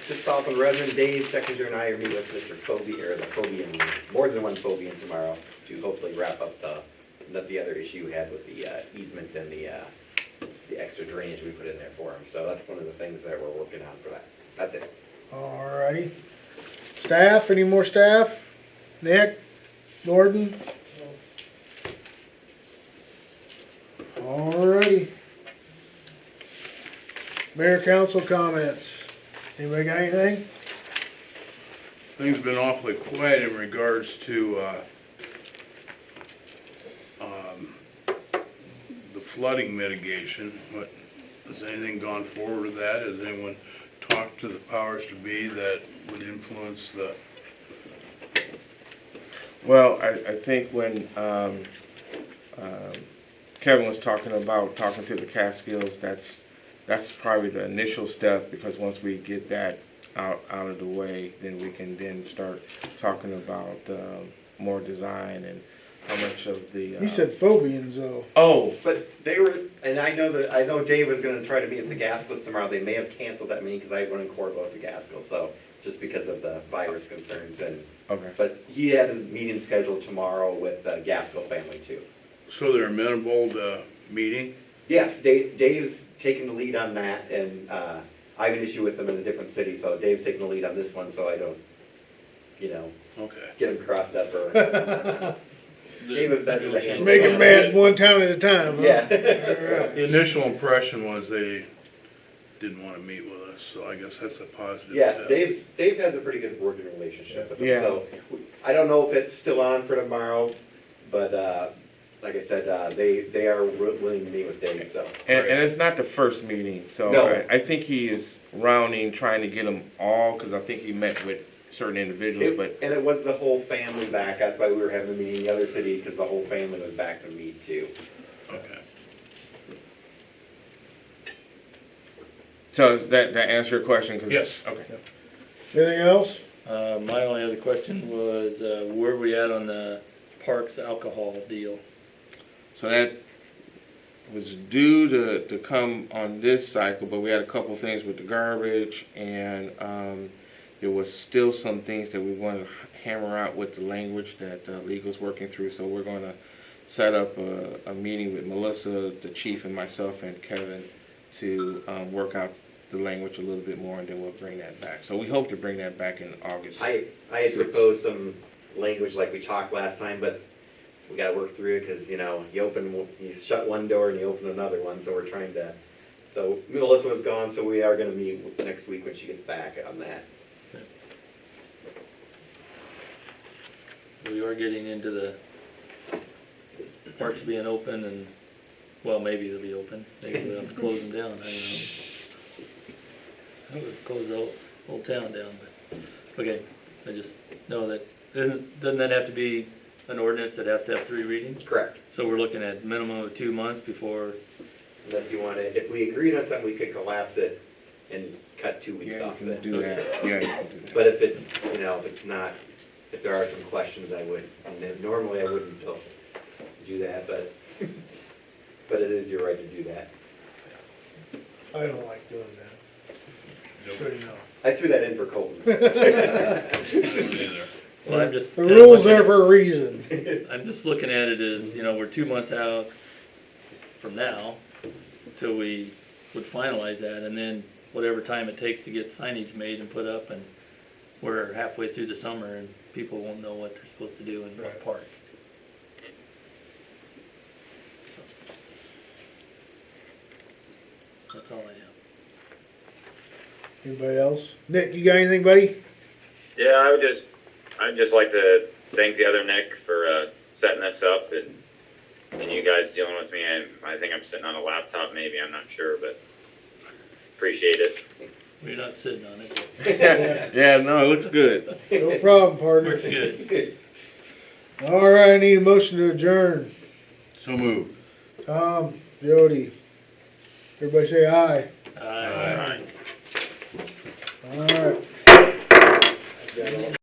Just off on Redmond, Dave Schecklinger and I are meeting with Mr. Kobe, or the Kobe, more than one Kobe tomorrow to hopefully wrap up the other issue you had with the easement and the extra drainage we put in there for him. So that's one of the things that we're working on for that. That's it. All righty. Staff, any more staff? Nick? Gordon? All righty. Mayor, council comments. Anybody got anything? Things have been awfully quiet in regards to the flooding mitigation. But has anything gone forward with that? Has anyone talked to the powers to be that would influence the? Well, I think when Kevin was talking to the Catskills, that's probably the initial step, because once we get that out of the way, then we can then start talking about more design and how much of the. He said Phobians though. Oh, but they were, and I know Dave was going to try to meet at the Gaskell tomorrow. They may have canceled that meeting because I went in court about the Gaskell, so just because of the virus concerns. And okay. But he had a meeting scheduled tomorrow with the Gaskell family too. So they're amenable to meeting? Yes, Dave's taking the lead on that, and I have an issue with them in a different city, so Dave's taking the lead on this one, so I don't, okay, get him crossed up or. David better to handle. Make it mad one town at a time, huh? Yeah. The initial impression was they didn't want to meet with us, so I guess that's a positive Yeah, step. Dave has a pretty good working relationship with them, Yeah. so I don't know if it's still on for tomorrow, but like I said, they are willing to meet with Dave, so. And it's not the first meeting, so No. I think he is rounding, trying to get them all, because I think he met with certain individuals, but. And it was the whole family back, that's why we were having a meeting in the other city, because the whole family was back to meet too. Okay. So does that answer your question? Yes. Okay. Anything else? My only other question was, where we at on the parks alcohol deal? So was due to come on this cycle, but we had a couple things with the garbage, and there was still some things that we wanted to hammer out with the language that legal's working through. So we're going to set up a meeting with Melissa, the chief, and myself and Kevin to work out the language a little bit more, and then we'll bring that back. So we hope to bring that back in August. I had proposed some language like we talked last time, but we gotta work through it, because, you shut one door and you open another one, so we're trying to, so Melissa was gone, so we are gonna meet next week when she gets back on that. We are getting into the parks being open, and, well, maybe they'll be open. Maybe we'll have to close them down, I don't know. I would close the whole town down, but, okay, I just know that, doesn't that have to be an ordinance that has to have 3 readings? Correct. So we're looking at minimum of 2 months before, Unless you wanna, if we agreed on something, we could collapse it and cut 2 weeks Yeah, off you of can it. do that. Yeah, you can do that. But if it's, if it's not, if there are some questions, I would, and then normally I wouldn't do that, but it is your right to do that. I don't like doing that. So you know. I threw that in for Colton's. well, I'm just. The rule's there for a reason. I'm just looking at it as, we're 2 months out from now until we would finalize that, and then whatever time it takes to get signage made and put up, and we're halfway through the summer and people won't know what they're supposed to do in what park. So, that's all I have. Anybody else? Nick, you got anything, buddy? Yeah, I'd just like to thank the other Nick for setting this up and you guys dealing with me. I think I'm sitting on a laptop, maybe, I'm not sure, but appreciate it. We're not sitting on it. Yeah, no, it looks good. No problem, partner. Looks good. All right, I need a motion to adjourn. So moved. Tom, Jody. Everybody say aye. Aye. All right. Yeah.